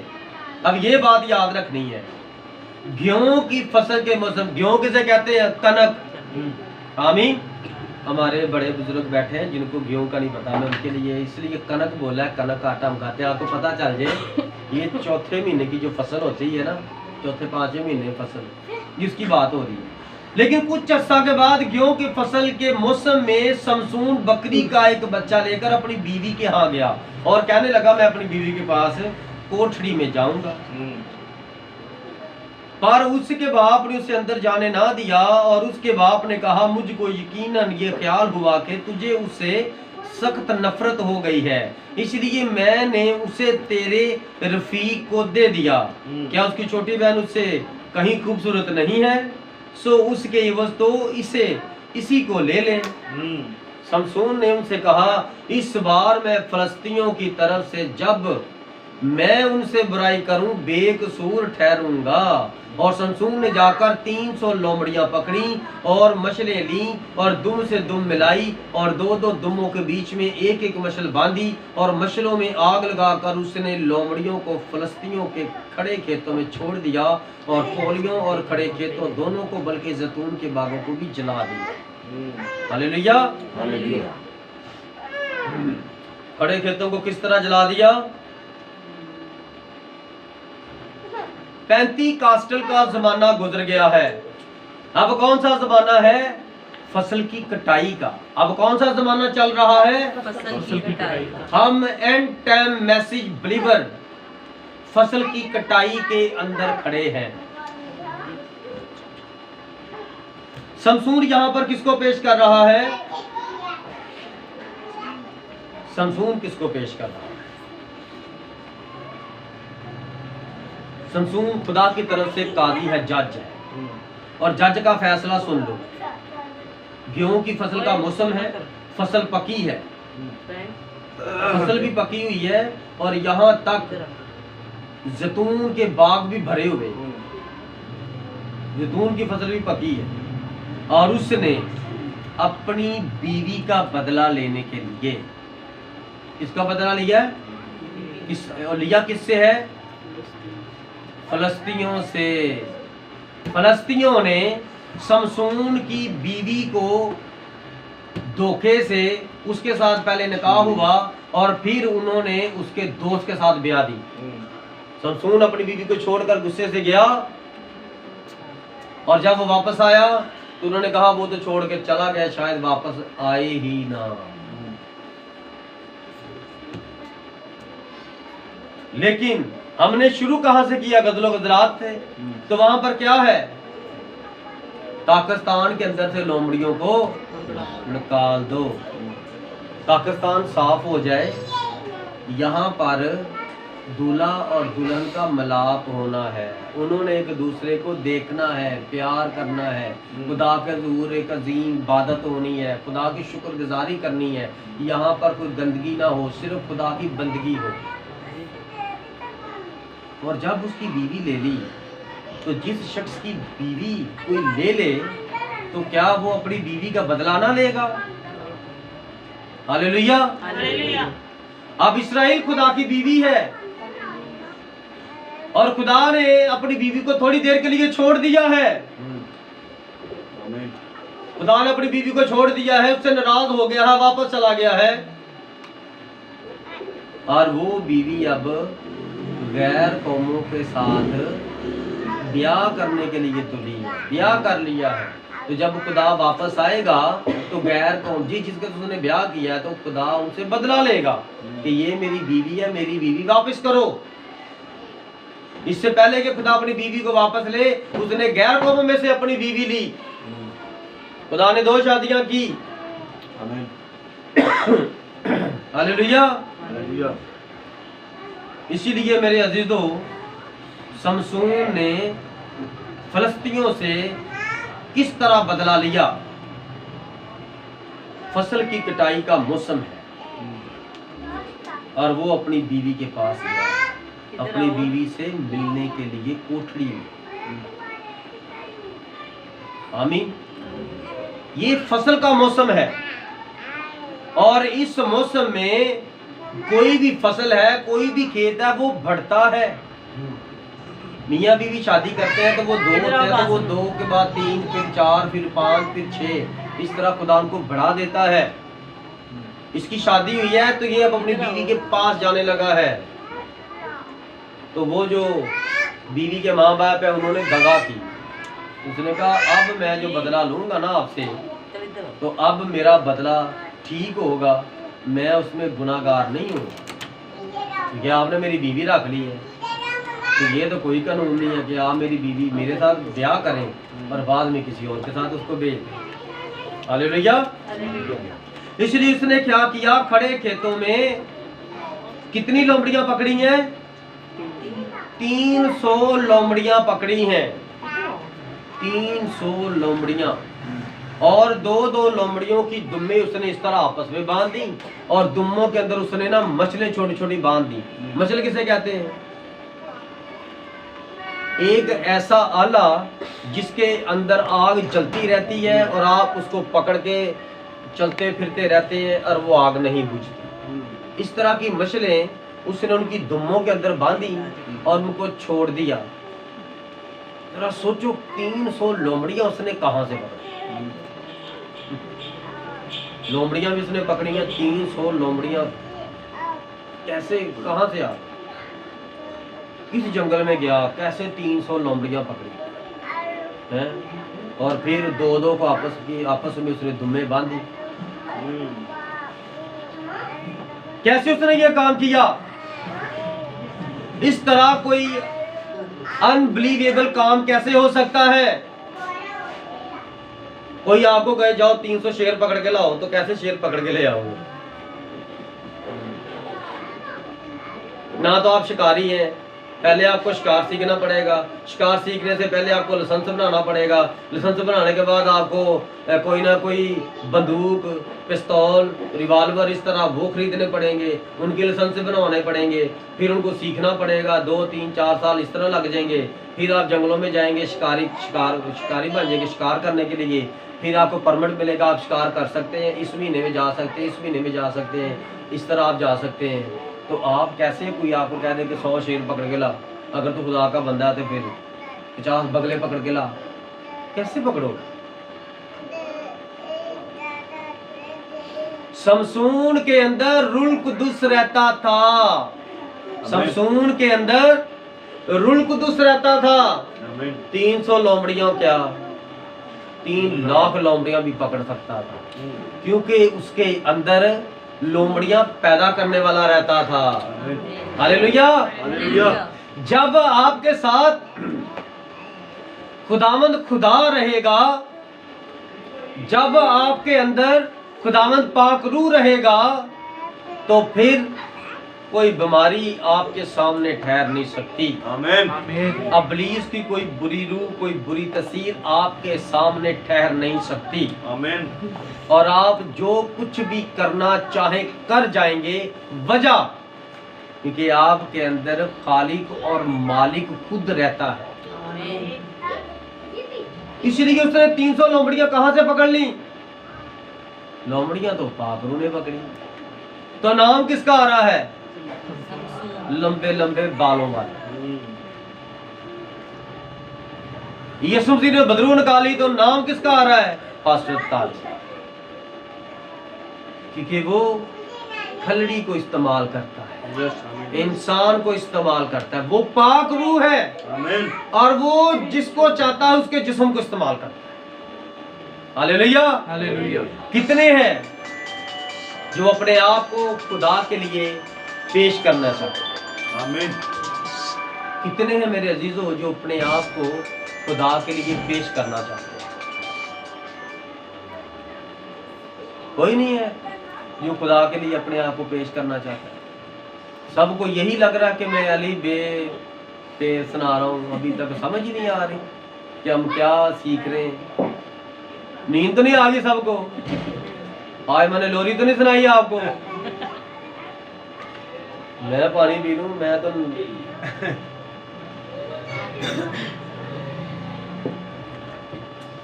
अब ये बात याद रखनी है, गेहूं की फसल के मौसम, गेहूं किसे कहते हैं? कनक। आमीन। हमारे बड़े बुजुर्ग बैठे हैं जिनको गेहूं का नहीं पता, मैं उनके लिए इसलिए कनक बोला है। कनक का आटा हम खाते हैं, आपको पता चल जाए ये चौथे महीने की जो फसल होती है ना, चौथे 5वें महीने फसल, जिसकी बात हो रही है। लेकिन कुछ अर्सा के बाद गेहूं की फसल के मौसम में समसून बकरी का एक बच्चा लेकर अपनी बीवी के यहाँ गया और कहने लगा मैं अपनी बीवी के पास कोठड़ी में जाऊंगा। पर उसके बाप ने उसे अंदर जाने ना दिया और उसके बाप ने कहा मुझको यकीनन ये ख्याल हुआ कि तुझे उससे सख्त नफरत हो गई है, इसलिए मैंने उसे तेरे रफीक को दे दिया। क्या उसकी छोटी बहन उससे कहीं खूबसूरत नहीं है? सो उसके एवज तो इसी को ले ले। समसून ने उनसे कहा इस बार मैं फलस्तियों की तरफ से जब मैं उनसे बुराई करूं, बेकसूर ठहरूंगा। और शमशून ने जाकर 300 लोमड़ियां पकड़ी और मशलें ली और दुम से दुम मिलाई और दो दो दुमों के बीच में एक एक मशल बांधी और मशलों में आग लगाकर उसने लोमड़ियों को फलस्तियों के खड़े खेतों में छोड़ दिया और पोलियों और खड़े खेतों दोनों को, बल्कि जैतून के बागों को भी जला दिया। हालेलुया।
हालेलुया।
खड़े खेतों को किस तरह जला दिया? 35 कास्टल का जमाना गुजर गया है। अब कौन सा जमाना है? फसल की कटाई का। अब कौन सा जमाना चल रहा है?
फसल की कटाई का।
हम एंड टाइम मैसेज बिलीवर फसल की कटाई के अंदर खड़े हैं। शमशून यहां पर किसको पेश कर रहा है? शमशून किसको पेश कर रहा है? शमशून खुदा की तरफ से काजी है, जज है। और जज का फैसला सुन लो। गेहूं की फसल का मौसम है, फसल पकी है, फसल भी पकी हुई है और यहाँ तक जैतून के बाग भी भरे हुए, जैतून की फसल भी पकी है। और उसने अपनी बीवी का बदला लेने के लिए, किसका बदला लिया? लिया किससे है? फलस्तियों से। फलस्तियों ने शमशून की बीवी को धोखे से, उसके साथ पहले निकाह हुआ और फिर उन्होंने उसके दोस्त के साथ ब्याह दी। शमशून अपनी बीवी को छोड़कर गुस्से से गया और जब वो वापस आया तो उन्होंने कहा वो तो छोड़ के चला गया, शायद वापस आए ही ना। लेकिन हमने शुरू कहां से किया? गदलो गदरात थे। तो वहां पर क्या है? पाकिस्तान के अंदर से लोमड़ियों को निकाल दो, पाकिस्तान साफ हो जाए। यहाँ पर दूल्हा और दुल्हन का मिलाप होना है, उन्होंने एक दूसरे को देखना है, प्यार करना है, खुदा के हुजूर एक अजीम इबादत होनी है, खुदा की शुक्रगुजारी करनी है। यहाँ पर कोई गंदगी ना हो, सिर्फ खुदा की बंदगी हो। और जब उसकी बीवी ले ली तो जिस शख्स की बीवी कोई ले ले तो क्या वो अपनी बीवी का बदला ना लेगा? हालेलुया।
हालेलुया।
अब इस्राएल खुदा की बीवी है और खुदा ने अपनी बीवी को थोड़ी देर के लिए छोड़ दिया है। खुदा ने अपनी बीवी को छोड़ दिया है, उससे नाराज हो गया है, वापस चला गया है और वो बीवी अब गैर कौमों के साथ ब्याह करने के लिए तुली है, ब्याह कर लिया है। तो जब खुदा वापस आएगा तो गैर कौम जिसके उसने ब्याह किया है तो खुदा उनसे बदला लेगा कि ये मेरी बीवी है, मेरी बीवी वापस करो। इससे पहले कि खुदा अपनी बीवी को वापस ले, उसने गैर कौमों में से अपनी बीवी ली। खुदा ने 2 शादियां की। हालेलुया।
हालेलुया।
इसीलिए मेरे अजीजों, शमशून ने फलस्तियों से किस तरह बदला लिया? फसल की कटाई का मौसम है और वो अपनी बीवी के पास गया, अपनी बीवी से मिलने के लिए कोठड़ी में। आमीन। ये फसल का मौसम है और इस मौसम में कोई भी फसल है, कोई भी खेत है, वो बढ़ता है। मियाँ बीवी शादी करते हैं तो वो 2 होते हैं, तो वो 2 के बाद 3, फिर 4, फिर 5, फिर 6, इस तरह खुदा उनको बढ़ा देता है। इसकी शादी हुई है तो ये अब अपनी बीवी के पास जाने लगा है। तो वो जो बीवी के माँ बाप है उन्होंने दगा की। उसने कहा अब मैं जो बदला लूंगा ना आपसे, तो अब मेरा बदला ठीक होगा, मैं उसमें गुनाहगार नहीं हूँ, क्योंकि आपने मेरी बीवी रख ली है। तो ये तो कोई कानून नहीं है कि आप मेरी बीवी मेरे साथ ब्याह करें और बाद में किसी और के साथ उसको भेज दें। हालेलुया। इसलिए उसने क्या किया? खड़े खेतों में कितनी लोमड़ियां पकड़ी हैं? 300 लोमड़ियां पकड़ी हैं। 300 लोमड़ियां। और दो दो लोमड़ियों की दुम्मे उसने इस तरह आपस में बांध दी, और दुम्मों के अंदर उसने ना मछलियां छोटी छोटी बांध दी। मछली किसे कहते हैं? एक ऐसा आला जिसके अंदर आग जलती रहती है और आप उसको पकड़ के चलते फिरते रहते हैं और वो आग नहीं बुझती। इस तरह की मछलियां उसने उनकी दुम्मों के अंदर बांधी और उनको छोड़ दिया। जरा सोचो, 300 लोमड़ियां उसने कहां से पकड़ी? लोमड़ियां भी उसने पकड़ी हैं, 300 लोमड़ियां कैसे, कहां से आ, किस जंगल में गया, कैसे 300 लोमड़ियां पकड़ी हैं? और फिर दो दो को आपस में उसने दुम्मे बांधी। कैसे उसने ये काम किया? इस तरह कोई अनबिलीवेबल काम कैसे हो सकता है? कोई आपको कहे जाओ 300 शेर पकड़ के लाओ, तो कैसे शेर पकड़ के ले आओगे? ना तो आप शिकारी हैं, पहले आपको शिकार सीखना पड़ेगा। शिकार सीखने से पहले आपको लाइसेंस बनाना पड़ेगा। लाइसेंस बनाने के बाद आपको कोई ना कोई बंदूक, पिस्तौल, रिवॉल्वर इस तरह वो खरीदने पड़ेंगे, उनके लाइसेंस बनवाने पड़ेंगे, फिर उनको सीखना पड़ेगा। 2, 3, 4 साल इस तरह लग जाएंगे। फिर आप जंगलों में जाएंगे, शिकारी बन जाएंगे शिकार करने के लिए। फिर आपको परमिट मिलेगा, आप शिकार कर सकते हैं, इस महीने में जा सकते हैं, इस महीने में जा सकते हैं, इस तरह आप जा सकते हैं। तो आप कैसे, कोई आपको कह दे कि 100 शेर पकड़ के ला, अगर तो खुदा का बंदा है तो फिर 50 बगले पकड़ के ला, कैसे पकड़ो? शमसून के अंदर रुल कुदुस रहता था। शमसून के अंदर रुल कुदुस रहता था। 300 लोमड़ियों क्या, 3 लाख लोमड़ियां भी पकड़ सकता था, क्योंकि उसके अंदर लोमड़ियां पैदा करने वाला रहता था। Hallelujah, hallelujah. जब आपके साथ खुदावंद खुदा रहेगा, जब आपके अंदर खुदावंद पाक रूह रहेगा, तो फिर कोई बीमारी आपके सामने ठहर नहीं सकती। आमीन। इब्लीस की कोई बुरी रूह, कोई बुरी तस्वीर आपके सामने ठहर नहीं सकती। आमीन। और आप जो कुछ भी करना चाहे कर जाएंगे। वजह क्योंकि आपके अंदर खालिक और मालिक खुद रहता है। इसलिए उसने 300 लोमड़ियां कहां से पकड़ ली? लोमड़ियां तो पाक रूह ने पकड़ी। तो नाम किसका आ रहा है? लंबे लंबे बालों वाले। यीशु मसीह ने बदरू निकाली, तो नाम किसका आ रहा है? पास्टर ताज। क्योंकि वो खलड़ी को इस्तेमाल करता है, इंसान को इस्तेमाल करता है। वो पाक रूह है। आमीन। और वो जिसको चाहता है उसके जिस्म को इस्तेमाल करता है। Hallelujah, hallelujah. कितने हैं जो अपने आप को खुदा के लिए पेश करना चाहते हैं? आमीन। कितने हैं मेरे अजीजों जो अपने आप को खुदा के लिए पेश करना चाहते हैं? कोई नहीं है जो खुदा के लिए अपने आप को पेश करना चाहता है। सबको यही लग रहा है कि मैं अली बे पे सुना रहा हूँ, अभी तक समझ ही नहीं आ रही कि हम क्या सीख रहे हैं। नींद तो नहीं आ गई सबको? आज मैंने लोरी तो नहीं सुनाई आपको? मैं पानी पी लूं, मैं तो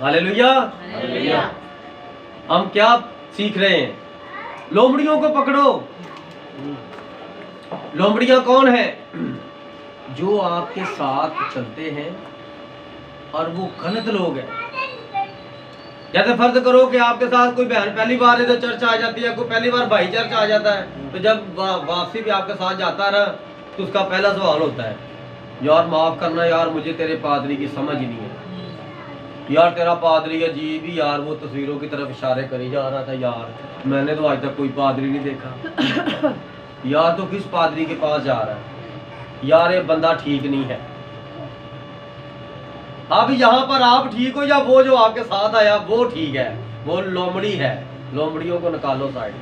हालेलुया, हालेलुया। हम क्या सीख रहे हैं? लोमड़ियों को पकड़ो। लोमड़ियां कौन है? जो आपके साथ चलते हैं और वो गलत लोग हैं। जैसे फर्ज करो कि आपके साथ कोई बहन पहली बार इधर चर्च आ जाती है, कोई पहली बार भाई चर्च आ जाता है, तो जब वापसी भी आपके साथ जाता है तो उसका पहला सवाल होता है, यार माफ़ करना यार, मुझे तेरे पादरी की समझ ही नहीं है यार, तेरा पादरी है जी भी यार वो तस्वीरों की तरफ इशारे करी जा रहा था यार, मैंने तो आज तक कोई पादरी नहीं देखा यार, तो किस पादरी के पास जा रहा है यार, ये बंदा ठीक नहीं है। अब यहाँ पर आप ठीक हो या वो जो आपके साथ आया वो ठीक है? वो लोमड़ी है। लोमड़ियों को निकालो साइड।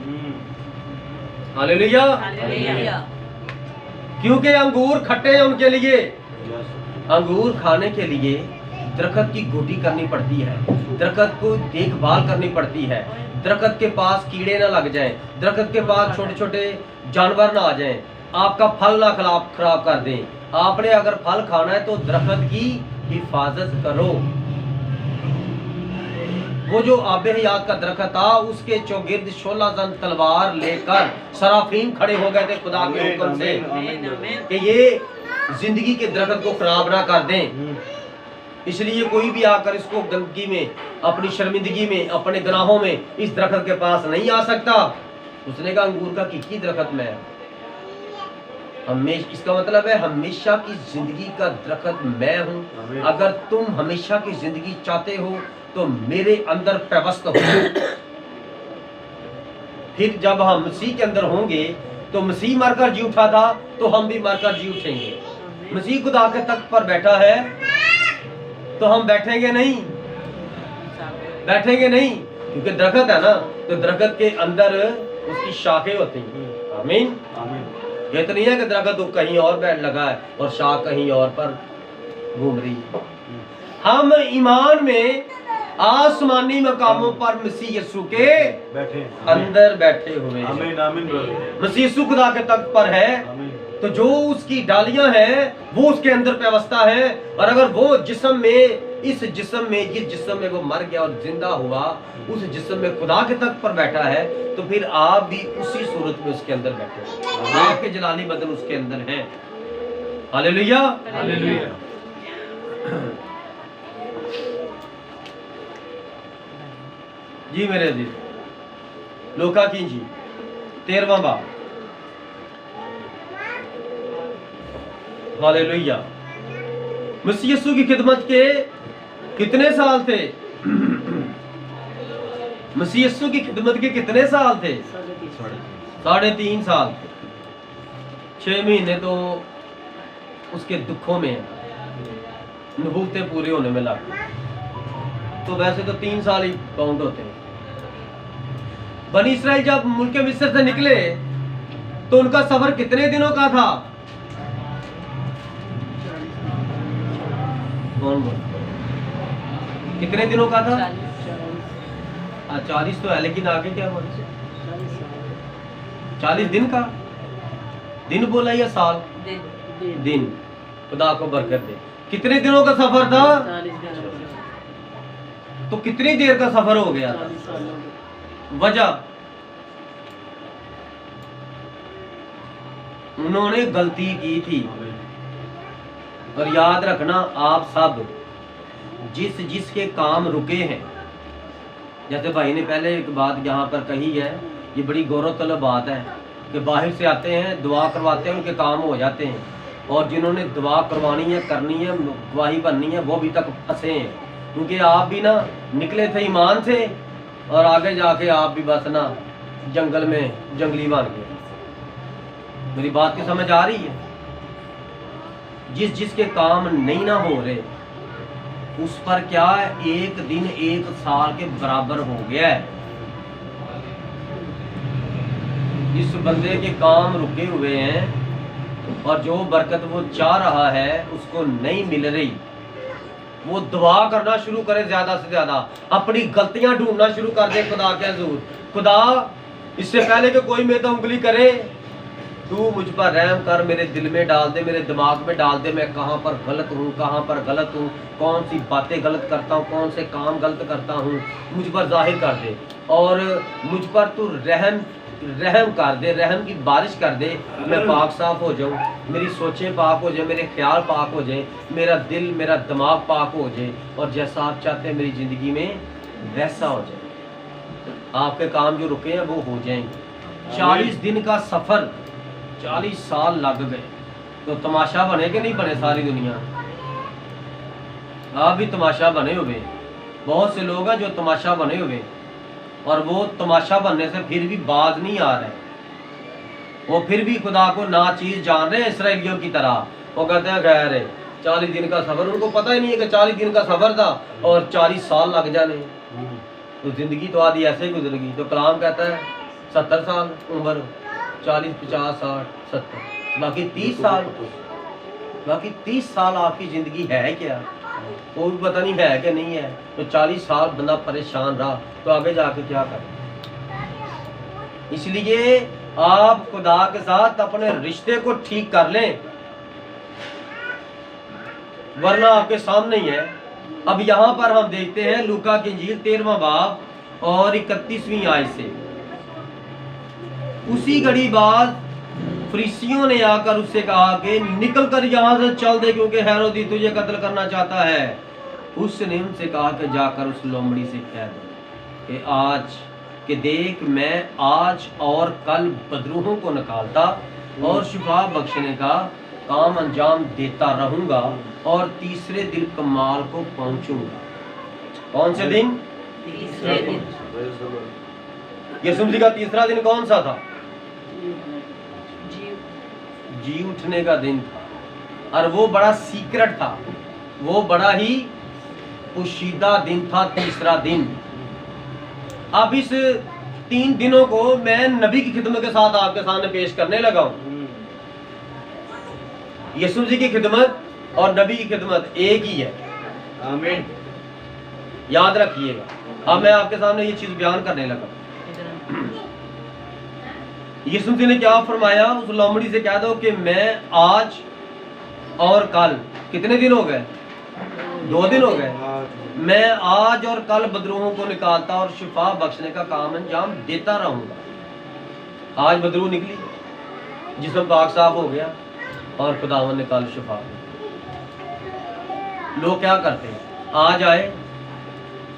Hallelujah, hallelujah. क्योंकि अंगूर खट्टे हैं उनके लिए। अंगूर खाने के लिए दरख्त की गोटी करनी पड़ती है, दरख्त को देखभाल करनी पड़ती है। दरख्त के पास कीड़े ना लग जाएं, दरख्त के पास छोटे छोटे जानवर ना आ जाएं, आपका फल ना खराब कर दें। आपने अगर फल खाना है तो दरख्त की हिफाजत करो। वो जो आबे हयात का दरख्त था, उसके चौगिर्द 16 जन तलवार लेकर सराफीन खड़े हो गए थे खुदा के हुक्म से कि ये जिंदगी के दरख्त को खराब ना कर दें। इसलिए कोई भी आकर इसको गंदगी में, अपनी शर्मिंदगी में, अपने गुनाहों में इस दरख्त के पास नहीं आ सकता। उसने कहा अंगूर का किकी दरख्त में हमेशा, इसका मतलब है हमेशा की जिंदगी का दरख्त मैं हूं। अगर तुम हमेशा की जिंदगी चाहते हो तो मेरे अंदर पेवस्त हो। फिर जब हम मसीह के अंदर होंगे तो मसीह मरकर जी उठा था तो हम भी मरकर जी उठेंगे। मसीह खुदा के तख्त पर बैठा है तो हम बैठेंगे नहीं, क्योंकि दरख्त है ना, तो दरख्त के अंदर उसकी शाखें होती हैं। आमीन। ये तो नहीं है कि दरख्त तो कहीं और बैठ लगा है और शाख कहीं और पर घूम रही है। हम ईमान में आसमानी मकामों पर मसीह यीशु के अंदर बैठे हुए हैं। मसीह यीशु खुदा के तख्त पर है, तो जो उसकी डालियां हैं वो उसके अंदर व्यवस्था है। और अगर वो जिस्म में, इस जिस्म में, जिस जिस्म में वो मर गया और जिंदा हुआ, उस जिस्म में खुदा के तख्त पर बैठा है, तो फिर आप भी उसी सूरत में उसके अंदर बैठे हैं। आपके जलाली बदन उसके अंदर हैं। Hallelujah, hallelujah. जी मेरे अजीज, लूका की जी 13वां बाब। हालेलुया। मसीह यीशु की खिदमत के कितने साल थे? मसीह यीशु की खिदमत के कितने साल थे? 3.5 साल। 6 महीने तो उसके दुखों में, नबूवतें पूरे होने में लग। तो वैसे तो 3 साल ही काउंट होते हैं। बनी इस्राइल जब मुल्क मिस्र से निकले तो उनका सफर कितने दिनों का था? कौन बोल? कितने दिनों का था? 40 तो है, लेकिन आगे क्या बोला? 40 दिन का। दिन बोला या साल? दिन। खुदा को बरकत दे। कितने दिनों का सफर था? तो कितनी देर का सफर हो गया था? वजह, उन्होंने गलती की थी। और याद रखना, आप सब जिसके काम रुके हैं, जैसे भाई ने पहले एक बात यहाँ पर कही है, ये बड़ी गौरव तलब बात है कि बाहर से आते हैं, दुआ करवाते हैं, उनके काम हो जाते हैं, और जिन्होंने दुआ करवानी है, करनी है, गवाही बननी है, वो अभी तक फंसे हैं। क्योंकि आप भी ना निकले थे ईमान से, और आगे जाके आप भी बस ना जंगल में जंगली बन गए। मेरी बात की समझ आ रही है? जिसके काम नहीं ना हो रहे, उस पर क्या है, एक दिन 1 साल के बराबर हो गया है। जिस बंदे के काम रुके हुए हैं और जो बरकत वो चाह रहा है उसको नहीं मिल रही, वो दुआ करना शुरू करे, ज्यादा से ज्यादा अपनी गलतियां ढूंढना शुरू कर दे खुदा के हुजूर। खुदा, इससे पहले कि कोई मेरे तो उंगली करे, तू मुझ पर रहम कर, मेरे दिल में डाल दे, मेरे दिमाग में डाल दे, मैं कहाँ पर गलत हूँ, कहाँ पर गलत हूँ, कौन सी बातें गलत करता हूँ, कौन से काम गलत करता हूँ, मुझ पर जाहिर कर दे। और मुझ पर तू रहम कर दे, रहम की बारिश कर दे, मैं पाक साफ हो जाऊँ, मेरी सोचें पाक हो जाए, मेरे ख्याल पाक हो जाए, मेरा दिल, मेरा दिमाग पाक हो जाए, और जैसा आप चाहते हैं मेरी ज़िंदगी में वैसा हो जाए। आपके काम जो रुके हैं वो हो जाएंगे। 40 दिन का सफ़र, 40 साल लग गए, तो तमाशा बने कि नहीं बने? सारी दुनिया, आप भी तमाशा बने हुए। बहुत से लोग हैं जो तमाशा बने हुए, और वो तमाशा बनने से फिर भी बाज नहीं आ रहे। वो फिर भी खुदा को ना चीज़ जान रहे हैं इसराइलियों की तरह। वो कहते हैं खैर 40 दिन का सफ़र, उनको पता ही नहीं है कि 40 दिन का सफ़र था और 40 साल लग जाने। तो ज़िंदगी तो आधी ऐसे ही गुजरेगी। तो कलाम कहता है 70 साल उम्र, 40, 50, 60, 70, बाकी 30 साल। बाकी 30 साल आपकी ज़िंदगी है क्या? वो भी पता नहीं है कि नहीं है। तो 40 साल बंदा परेशान रहा तो आगे जाके क्या करे। इसलिए आप खुदा के साथ अपने रिश्ते को ठीक कर लें, वरना आपके सामने ही है। अब यहाँ पर हम देखते हैं लूका की इंजील 13वां बाब और 31वीं आयत से। उसी घड़ी बाद फरीसियों ने आकर उससे कहा कि निकल कर यहाँ से चल दे, क्योंकि हेरोदी तुझे कत्ल करना चाहता है। उसने उनसे कहा कि जाकर उस लोमड़ी से कह दो कि आज कि देख मैं आज और कल बदरूहों को निकालता और शिफा बख्शने का काम अंजाम देता रहूंगा और तीसरे दिन कमाल को पहुंचूंगा। कौन से दिन?
तीसरे दिन।
यीशु मसीह का तीसरा दिन कौन सा था? जी उठने का दिन था, और वो बड़ा सीक्रेट था, वो बड़ा ही पोशीदा दिन था, तीसरा दिन। अब इस 3 दिनों को मैं नबी की खिदमत के साथ आपके सामने पेश करने लगा हूं। यीशु जी की खिदमत और नबी की खिदमत एक ही है।
आमीन।
याद रखिएगा। अब मैं आपके सामने ये चीज बयान करने लगा। यीशु जी ने क्या फरमाया? उस लोमड़ी से कह दो कि मैं आज और कल, कितने दिन हो गए? 2 दिन हो गए। मैं आज और कल बदरूहों को निकालता और शिफा बख्शने का काम अंजाम देता रहूंगा। आज बदरूह निकली, जिस्म पाक साफ हो गया और खुदावन ने कल शिफा दी। लोग क्या करते हैं? आज आए,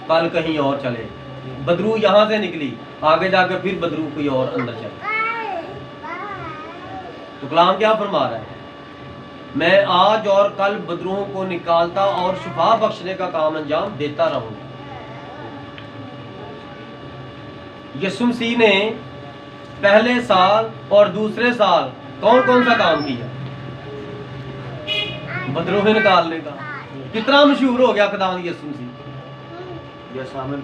कल कहीं और चले, बदरूह यहां से निकली, आगे जाकर फिर बदरूह कोई और अंदर चले। तो कलाम क्या फरमा रहा है? मैं आज और कल बदरूहों को निकालता और शिफा बख्शने का काम अंजाम देता रहूंगा। यीशु मसीह ने पहले साल और दूसरे साल कौन कौन सा काम किया? बदरूहें निकालने का। कितना मशहूर हो गया खुदावंद यीशु मसीह।
यस आमीन।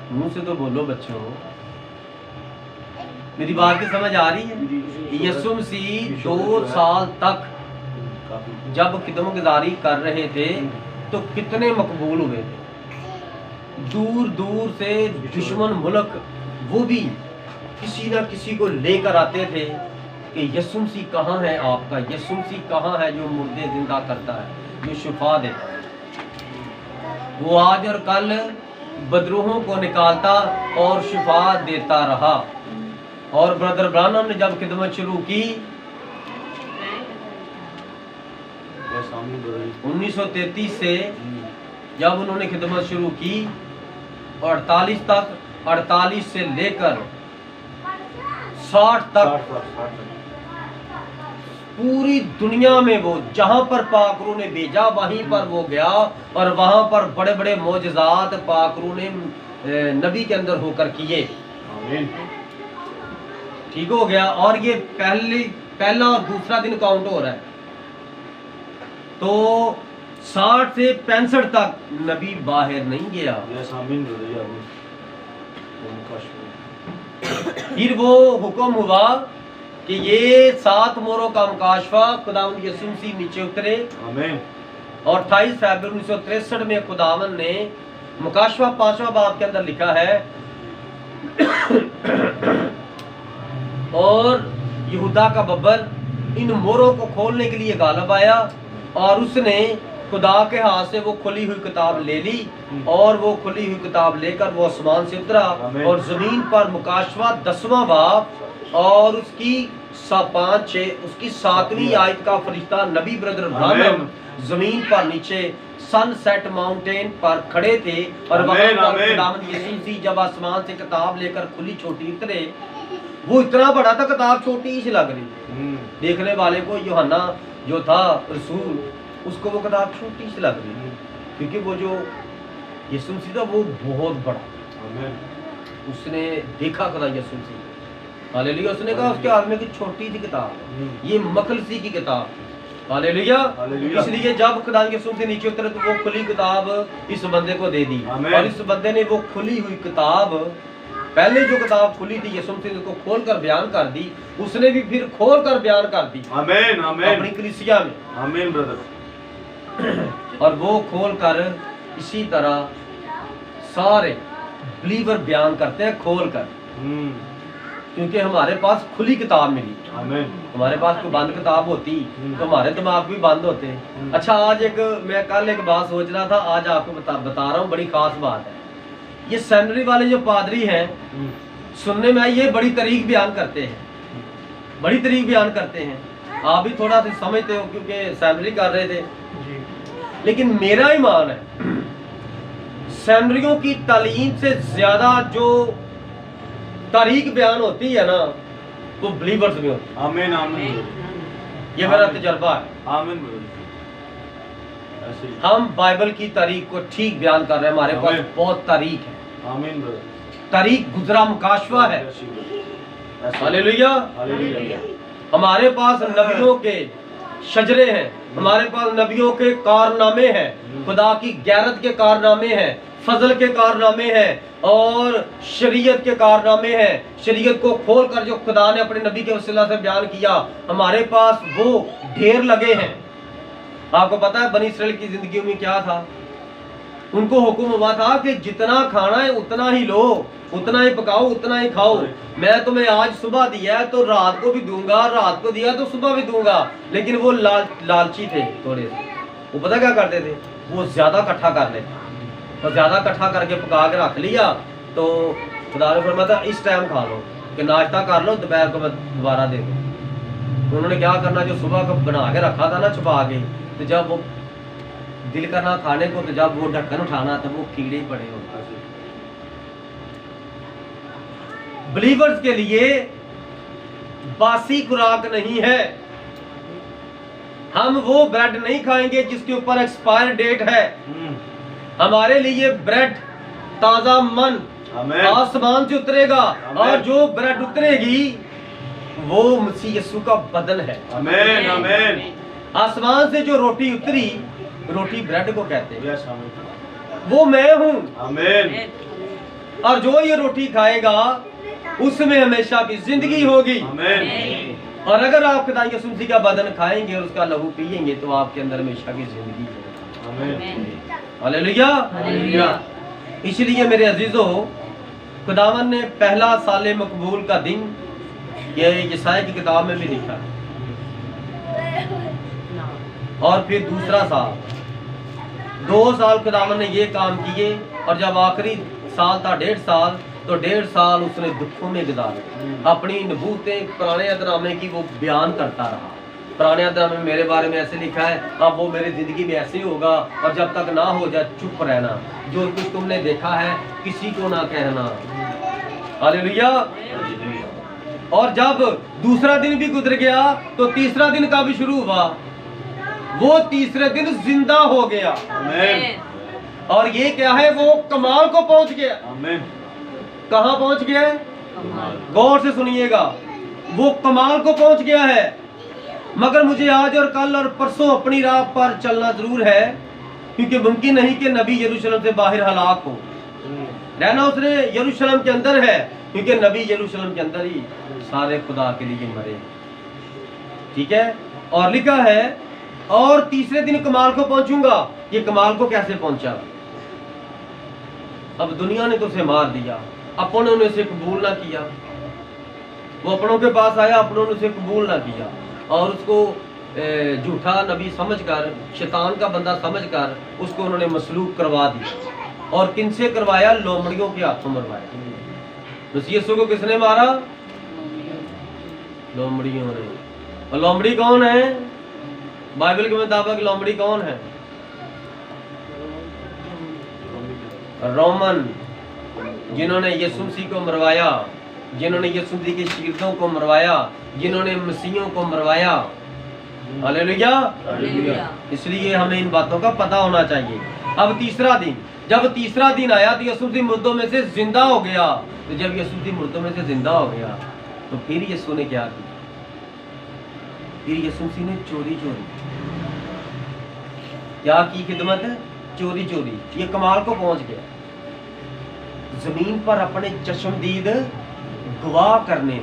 मुंह से तो बोलो बच्चों, मेरी बात की समझ आ रही है? यीशु मसीह 2 साल तक जब खिदमतगारी कर रहे थे तो कितने मकबूल हुए थे। दूर दूर से दुश्मन मुल्क वो भी किसी न किसी को लेकर आते थे कि यीशु मसीह कहाँ है आपका? यीशु मसीह कहाँ है जो मुर्दे जिंदा करता है, जो शिफा देता है? वो आज और कल बदरूहों को निकालता और शिफा देता रहा। और ब्रदर ब्रानम ने जब खिदमत शुरू की 1933 से, जब उन्होंने खिदमत शुरू की 48 तक, 48 से लेकर 60 तक पूरी दुनिया में वो जहां पर पाकरू ने भेजा वहीं पर वो गया और वहां पर बड़े बड़े मोजज़ात पाकरू ने नबी के अंदर होकर किए।
आमीन।
ठीक हो गया। और ये पहला और दूसरा दिन काउंट हो रहा है। तो 60 से 65 तक नबी बाहर नहीं गया।
यस आमीन।
फिर वो हुक्म हुआ कि ये 7 मोरों का मुकाशफा खुदावंद यीशु मसीह नीचे उतरे।
आमीन।
और 28 फरवरी 1963 में खुदावन ने मुकाशफा 5वां बाब के अंदर लिखा है और यहूदा का बब्बर इन मोरों को खोलने के लिए गालिब आया और उसने खुदा के हाथ से वो खुली हुई किताब ले ली और वो खुली हुई किताब लेकर वो आसमान से उतरा और जमीन पर मुकाशफा 10वां बाब और उसकी 7वीं आयत का फरिश्ता नबी ब्रदर ब्रानम जमीन पर नीचे सनसेट माउंटेन पर खड़े थे और वहां पर खुदावंद यीशु मसीह जब आसमान से किताब लेकर खुली छोटी उतरे, वो इतना बड़ा था किताब छोटी सी लग रही थी। देखने वाले को यूहन्ना जो था रसूल, उसको वो किताब छोटी सी लग रही थी, क्योंकि वो जो यीशु मसीह था वो बहुत बड़ा। उसने देखा खुदा यीशु मसीह, हालेलुया। उसने कहा उसके हाथ में की छोटी सी किताब, ये मखलसी की किताब, हालेलुया। इसलिए जब खुदा यीशु मसीह नीचे उतरे तो वो खुली किताब इस बंदे को दे दी और इस बंदे ने वो खुली हुई किताब पहले जो किताब खुली थी यीशु मसीह ने उसको खोल कर बयान कर दी, उसने भी फिर खोल कर बयान कर दी
आमीन
अपनी
आमीन
कलीसिया में।
आमीन ब्रदर।
और वो खोल कर इसी तरह सारे बिलीवर बयान करते हैं खोल कर, क्योंकि हमारे पास खुली किताब मिली।
आमीन।
हमारे पास कोई बंद किताब होती तो हमारे दिमाग भी बंद होते। अच्छा, आज मैं कल एक बात सोच रहा था, आज आपको बता रहा हूँ, बड़ी खास बात है। ये सेमिनरी वाले जो पादरी हैं, सुनने में ये बड़ी तरीक बयान करते हैं, बड़ी तरीक बयान करते हैं। आप भी थोड़ा सा समझते हो क्योंकि सेमिनरी कर रहे थे, लेकिन मेरा ईमान है सेमिनरियों की तालीम से ज्यादा जो तारीख बयान होती है ना, वो बिलीवर्स में होती
आमीन आमीन
है। ये मेरा तजर्बा है।
आमीन ब्रदर। ऐसे ही।
हम बाइबल की तारीख को ठीक बयान कर रहे हैं। हमारे पास
आमीन।
बहुत तारीख है,
आमीन ब्रदर।
तारीख गुजरा मुकाशवा है।
ऐसे ही ब्रदर। ऐसे ही।
हालेलुया।
हालेलुया।
हमारे पास नबियों के शजरे हैं, हमारे पास नबियों के कारनामे हैं, खुदा की गैरत के कारनामे हैं, फजल के कारनामे हैं और शरीयत के कारनामे हैं। शरीयत को खोल कर जो खुदा ने अपने नबी के वसीला से बयान किया, हमारे पास वो ढेर लगे हैं। आपको पता है बनी इस्राएल की जिंदगी में क्या था? उनको हुक्म हुआ था कि जितना खाना है उतना ही लो, उतना ही पकाओ, उतना ही खाओ। मैं तुम्हें आज सुबह दिया है तो रात को भी दूंगा, रात को दिया तो सुबह भी दूंगा। लेकिन वो लालची थे थोड़े से। वो पता क्या करते थे? वो ज्यादा इकट्ठा कर लेते, और ज्यादा इकट्ठा करके पका के रख लिया तो खुदा ने फरमाया था इस टाइम खा लो, कि नाश्ता कर लो, दोपहर को मैं दोबारा दे दूँ। उन्होंने क्या करना, जो सुबह को बना के रखा था ना छुपा के, तो जब वो दिल करना खाने को, तो जब वो ढक्कन उठाना तो वो कीड़े पड़े होते। बिलीवर्स के लिए बासी खुराक नहीं है। हम वो ब्रेड नहीं खाएंगे जिसके ऊपर एक्सपायर डेट है। हमारे लिए ब्रेड ताजा मन आसमान से उतरेगा, और जो ब्रेड उतरेगी वो मसीह यीशु का बदन है।
आमीन आमीन।
आसमान से जो रोटी उतरी, रोटी ब्रेड को कहते हैं,
यस आमीन।
वो मैं हूं।
आमीन।
और जो ये रोटी खाएगा उसमें हमेशा की जिंदगी होगी।
आमीन।
और अगर आप खुदा यीशु मसीह का बदन खाएंगे और उसका लहू पिएंगे तो आपके अंदर हमेशा की जिंदगी होगी।
आमीन।
हालेलुया।
हालेलुया।
इसलिए मेरे अजीजों, खुदावन ने पहला साले मकबूल का दिन, ये यशायाह की किताब में भी लिखा है, और फिर दूसरा साल, 2 साल खुदावन ने ये काम किए, और जब आखिरी साल था 1.5 साल, तो 1.5 साल उसने दुखों में गुजारे। अपनी नबूतें पुराने अहदनामे की वो बयान करता रहा। पुराने अहदनामे में मेरे बारे में ऐसे लिखा है, अब वो मेरी जिंदगी में ऐसे होगा, और जब तक ना हो जाए चुप रहना, जो कुछ तुमने देखा है किसी को ना कहना। हालेलुया। और जब दूसरा दिन भी गुजर गया तो तीसरा दिन का भी शुरू हुआ। वो तीसरे दिन जिंदा हो गया।
आमीन।
और ये क्या है? वो कमाल को पहुंच गया।
आमीन।
कहां पहुंच गया? गौर से सुनिएगा, वो कमाल को पहुंच गया है। मगर मुझे आज और कल और परसों अपनी राह पर चलना जरूर है, क्योंकि मुमकिन नहीं कि नबी यरूशलेम से बाहर हलाक हो। रहना उसने यरूशलेम के अंदर है, क्योंकि नबी यरूशलेम के अंदर ही सारे खुदा के लिए मरे। ठीक है। और लिखा है, और तीसरे दिन कमाल को पहुंचूंगा। ये कमाल को कैसे पहुंचा? अब दुनिया ने तो उसे मार दिया, अपनों ने उसे कबूल ना किया। वो अपनों के पास आया, अपनों ने उसे कबूल ना किया, और उसको झूठा नबी समझकर, शैतान का बंदा समझकर उसको उन्होंने मसलूब करवा दिया। और किनसे करवाया? लोमड़ियों के हाथों मरवाया। मसीह यीशु को किसने मारा? लोमड़ियों ने। और लोमड़ी कौन है? बाइबल के मुताबिक लोमड़ी कौन है? रोमन, जिन्होंने यीशु मसीह को मरवाया, जिन्होंने यीशु मसीह के शागिर्दों को मरवाया, जिन्होंने मसीहों को मरवाया। हालेलुया।
हालेलुया।
इसलिए हमें इन बातों का पता होना चाहिए। अब तीसरा दिन, जब तीसरा दिन आया तो यीशु मसीह मुर्दों में से जिंदा हो गया। तो जब यीशु मसीह मुर्दों में से जिंदा हो गया तो फिर यीशु ने क्या किया? फिर यीशु मसीह ने चोरी चोरी क्या की खिदमत? चोरी चोरी। ये कमाल को पहुंच गया। जमीन पर अपने चश्मदीद गवाह करने।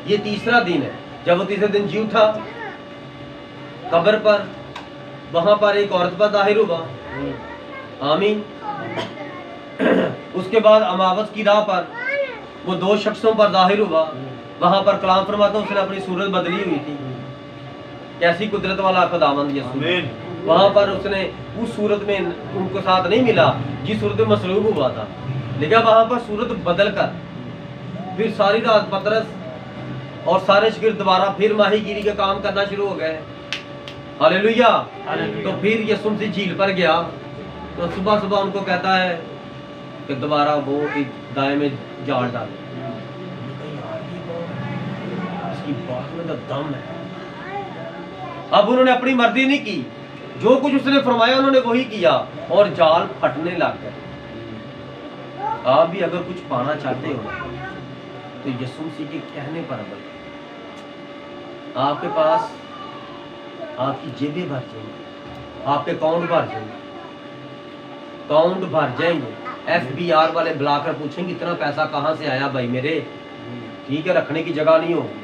ये तीसरा दिन है। जब वो तीसरे दिन जी उठा कब्र पर, वहां पर एक औरत पर जाहिर हुआ। आमीन। उसके बाद अमावस की राह पर वो 2 शख्सों पर जाहिर हुआ। वहां पर कलाम फरमाता उसने अपनी सूरत बदली हुई थी। कैसी कुदरत वाला खुदावंद यीशु। वहां पर उसने उस सूरत में उनको साथ नहीं मिला जिस सूरत में मसलूब हुआ था, लेकिन वहां पर सूरत बदल कर फिर सारी रात पतरस और सारे शागिर्द दोबारा फिर माहीगीरी का काम करना शुरू हो गए। हालेलुया। तो फिर यीशु मसीह झील पर गया तो सुबह सुबह उनको कहता है कि दोबारा वो एक दाएं में जाल डाले। इसकी बात में तो दम है। अब उन्होंने अपनी मर्जी नहीं की, जो कुछ उसने फरमाया उन्होंने वही किया और जाल फटने लग गए। आप भी अगर कुछ पाना चाहते हो तो यीशु मसीह के कहने पर अमल करो। आपके पास आपकी जेबें भर जाएंगी, आपके अकाउंट भर जाएंगे, अकाउंट भर जाएंगे। FBR वाले बुलाकर पूछेंगे इतना पैसा कहाँ से आया भाई मेरे, ठीक है, रखने की जगह नहीं होगी।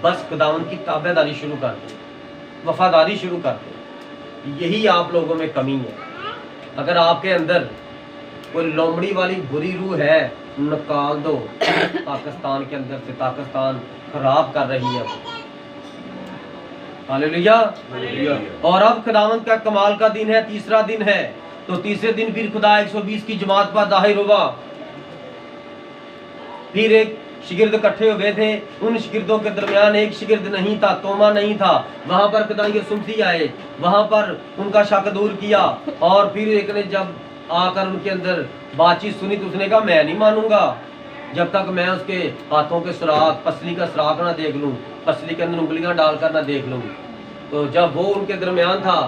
बस खुदावंद की ताबेदारी शुरू कर दो, वफादारी शुरू कर दो। यही आप लोगों में कमी है। अगर आपके अंदर कोई लोमड़ी वाली बुरी रूह है, निकाल दो। पाकिस्तान के अंदर से पाकिस्तान खराब कर रही है। हालेलुया। और अब खुदावंद का कमाल का दिन है, तीसरा दिन है। तो तीसरे दिन फिर खुदा 120 की जमात पर जाहिर हुआ। फिर एक शागिर्द इकट्ठे हुए थे। उन शागिर्दों के दरमियान एक शागिर्द नहीं था, तोमा नहीं था। वहां पर खुदा यीशु मसीह आए, वहां पर उनका शक दूर किया। और फिर एक ने जब आकर उनके अंदर बातचीत सुनी तो उसने कहा मैं नहीं मानूंगा जब तक मैं उसके हाथों के सुराख, पसली का सुराख ना देख लूं, पसली के अंदर उंगलियां डालकर ना देख लूं। तो जब वो उनके दरमियान था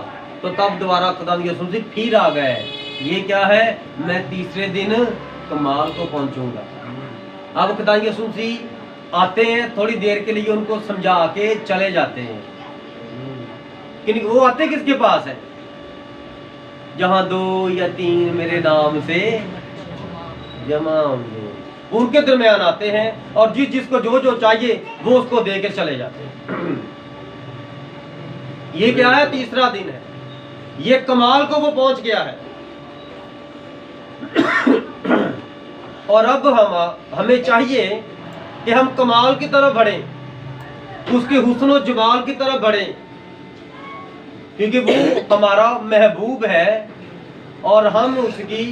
तो तब दोबारा खुदा यीशु मसीह फिर आ गए। ये क्या है? मैं तीसरे दिन कमाल को पहुंचूंगा। अब खुदा यीशु मसीह आते हैं, थोड़ी देर के लिए उनको समझा के चले जाते हैं। कि वो आते किसके पास है? जहां 2 या 3 मेरे नाम से जमा होंगे, उनके दरमियान आते हैं और जिसको जो जो चाहिए वो उसको दे के चले जाते हैं। ये क्या है? तीसरा दिन है। ये कमाल को वो पहुंच गया है। और अब हमें चाहिए कि हम कमाल की तरफ बढ़ें, उसके हुस्न और जमाल की तरफ बढ़ें, क्योंकि वो हमारा महबूब है और हम उसकी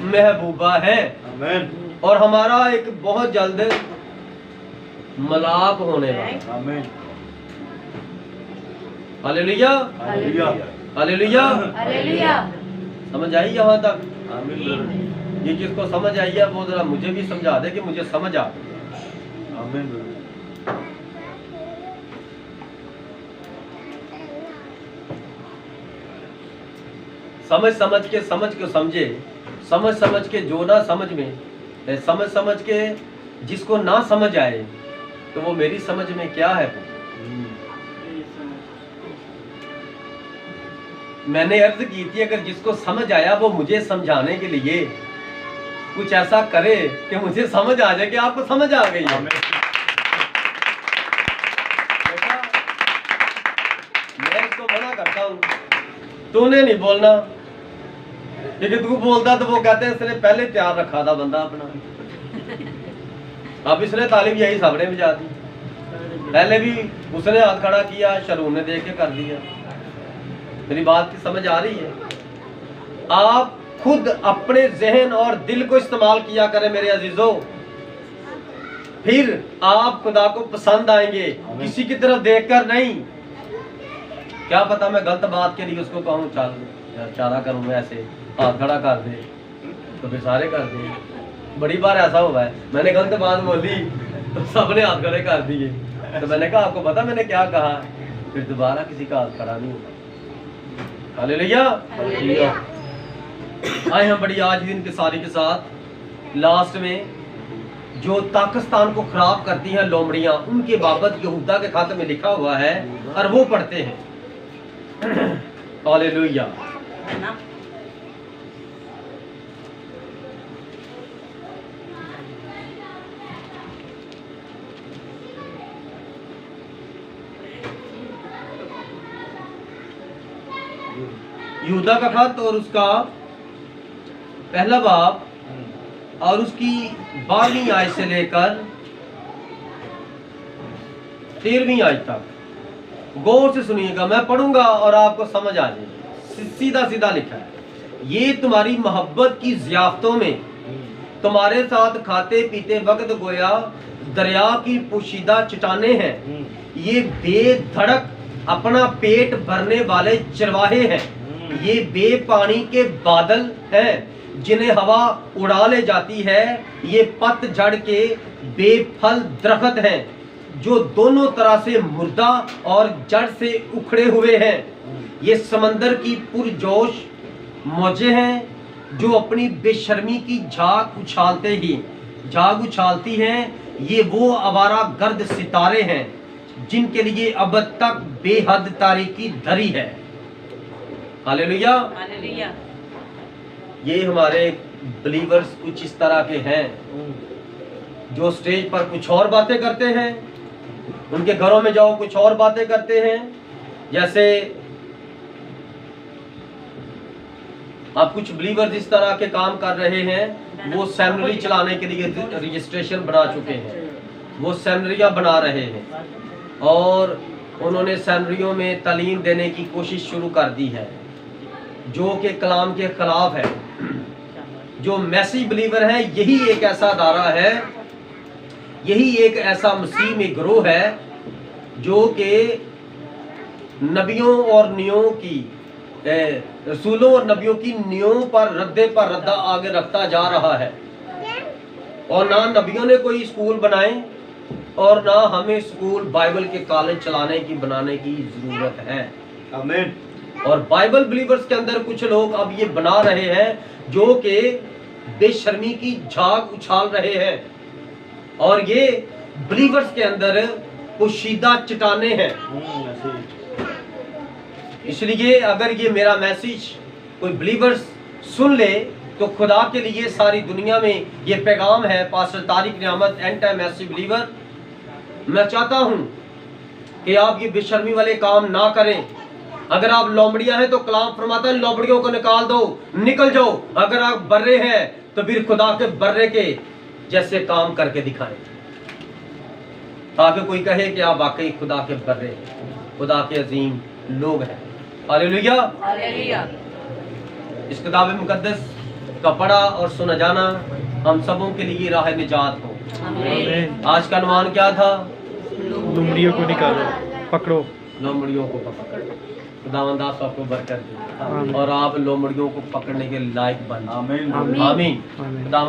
महबूबा हैं।
आमीन।
और हमारा एक बहुत जल्द मलाप होने वाला।
आमीन।
हालेलुया।
हालेलुया।
हालेलुया।
हालेलुया।
समझ आई यहाँ तक?
आमीन।
ये जिसको समझ आई है वो जरा मुझे भी समझा दे कि मुझे समझ आ गई।
आमीन।
समझ के समझे, समझ के जो ना समझ में, समझ के जिसको ना समझ आए तो वो मेरी समझ में क्या है। मैंने अर्ज की थी अगर जिसको समझ आया वो मुझे समझाने के लिए कुछ ऐसा करे कि मुझे समझ आ जाए कि आपको समझ आ गई है। मैं इसको मना करता हूँ, तूने नहीं बोलना, क्योंकि तू बोलता तो वो कहते हैं इसने पहले तैयार रखा था बंदा अपना। अब इसने तालीम यही सबने बजा दी। पहले भी उसने हाथ खड़ा किया, शरून ने देख के कर दिया। मेरी बात की समझ आ रही है? आप खुद अपने जहन और दिल को इस्तेमाल किया करें मेरे अजीजों, फिर आप खुदा को पसंद आएंगे, किसी की तरफ देखकर नहीं। क्या पता मैं गलत बात के लिए उसको कहूँ चल यार चारा करूँ, ऐसे हाथ खड़ा कर दे तो फिर सारे कर दे। बड़ी बार ऐसा हुआ है, मैंने गलत बात बोली तो सबने हाथ खड़े कर दिए। तो मैंने कहा आपको पता मैंने क्या कहा? फिर दोबारा किसी का हाथ खड़ा नहीं हुआ। हालेलुया।
हालेलुया।
आए हम बड़ी आज दिन के सारी के साथ लास्ट में जो पाकिस्तान को खराब करती हैं लोमड़ियां, उनके बाबत यहूदा के खाते में लिखा हुआ है और वो पढ़ते हैं। हालेलुया। यहूदा का खत और उसका पहला बाब और उसकी 12वीं आयत से लेकर 13वीं आयत तक गौर से सुनिएगा। मैं पढ़ूंगा और आपको समझ आ जाएगी। सीधा सीधा लिखा है, ये तुम्हारी मोहब्बत की ज़ियाफ़तों में तुम्हारे साथ खाते पीते वक्त गोया दरिया की पोशीदा चट्टाने हैं। ये बेधड़क अपना पेट भरने वाले चरवाहे हैं। ये बेपानी के बादल हैं जिन्हें हवा उड़ा ले जाती है। ये पतझड़ के बेफल दरख्त हैं जो दोनों तरह से मुर्दा और जड़ से उखड़े हुए हैं। ये समंदर की पुरजोश मौजें हैं जो अपनी बेशर्मी की झाग उछालती हैं। ये वो आवारा गर्द सितारे हैं जिनके लिए अब तक बेहद तारीकी धरी है। हालेलुया।
हालेलुया।
ये हमारे बिलीवर्स कुछ इस तरह के हैं जो स्टेज पर कुछ और बातें करते हैं, उनके घरों में जाओ कुछ और बातें करते हैं। जैसे आप कुछ बिलीवर्स इस तरह के काम कर रहे हैं, वो सेमिनरी चलाने के लिए रजिस्ट्रेशन बना चुके हैं, वो सेमिनरियाँ बना रहे हैं और उन्होंने सेमिनरियों में तालीम देने की कोशिश शुरू कर दी है जो कि कलाम के खिलाफ है। जो मैसी बिलीवर है, यही एक ऐसा अदारा है, यही एक ऐसा मसीह में गिरोह है जो कि नबियों और नियों की रसूलों और नबियों की नियों पर रद्दा आगे रखता जा रहा है। और ना नबियों ने कोई स्कूल बनाए और ना हमें स्कूल बाइबल के कॉलेज चलाने की बनाने की जरूरत है।
आमीन।
और बाइबल बिलीवर्स के अंदर कुछ लोग अब ये बना रहे हैं जो कि बेशर्मी की झाग उछाल रहे हैं और ये बिलीवर्स के अंदर पोशीदा चट्टाने हैं। इसलिए अगर ये मेरा मैसेज कोई बिलीवर्स सुन ले तो खुदा के लिए सारी दुनिया में ये पैगाम है। Pastor Tariq Niyamat and time message believer, मैं चाहता हूं कि आप ये बेशर्मी वाले काम ना करें। अगर आप लोमड़ियां हैं तो कलाम फरमाता है लोमड़ियों को निकाल दो, निकल जाओ। अगर आप बर्रे हैं तो फिर खुदा के बर्रे के जैसे काम करके दिखाएं ताकि कोई कहे कि आप वाकई खुदा के बर्रे हैं, खुदा के अजीम लोग हैं। हालेलुया।
हालेलुया।
इस किताब मुकद्दस का पढ़ा और सुना जाना हम सबों के लिए राह निजात हो।
आमीन।
आज का अनुमान क्या था?
लोमड़ियों को निकालो, पकड़ो।
लोमड़ियों को पकड़ो। खुदावंद आप सबको बरकत दे
आमीन।
और आप लोमड़ियों को पकड़ने के लायक बन।
आमीन।
आमीन।
आमीन।
खुदावंद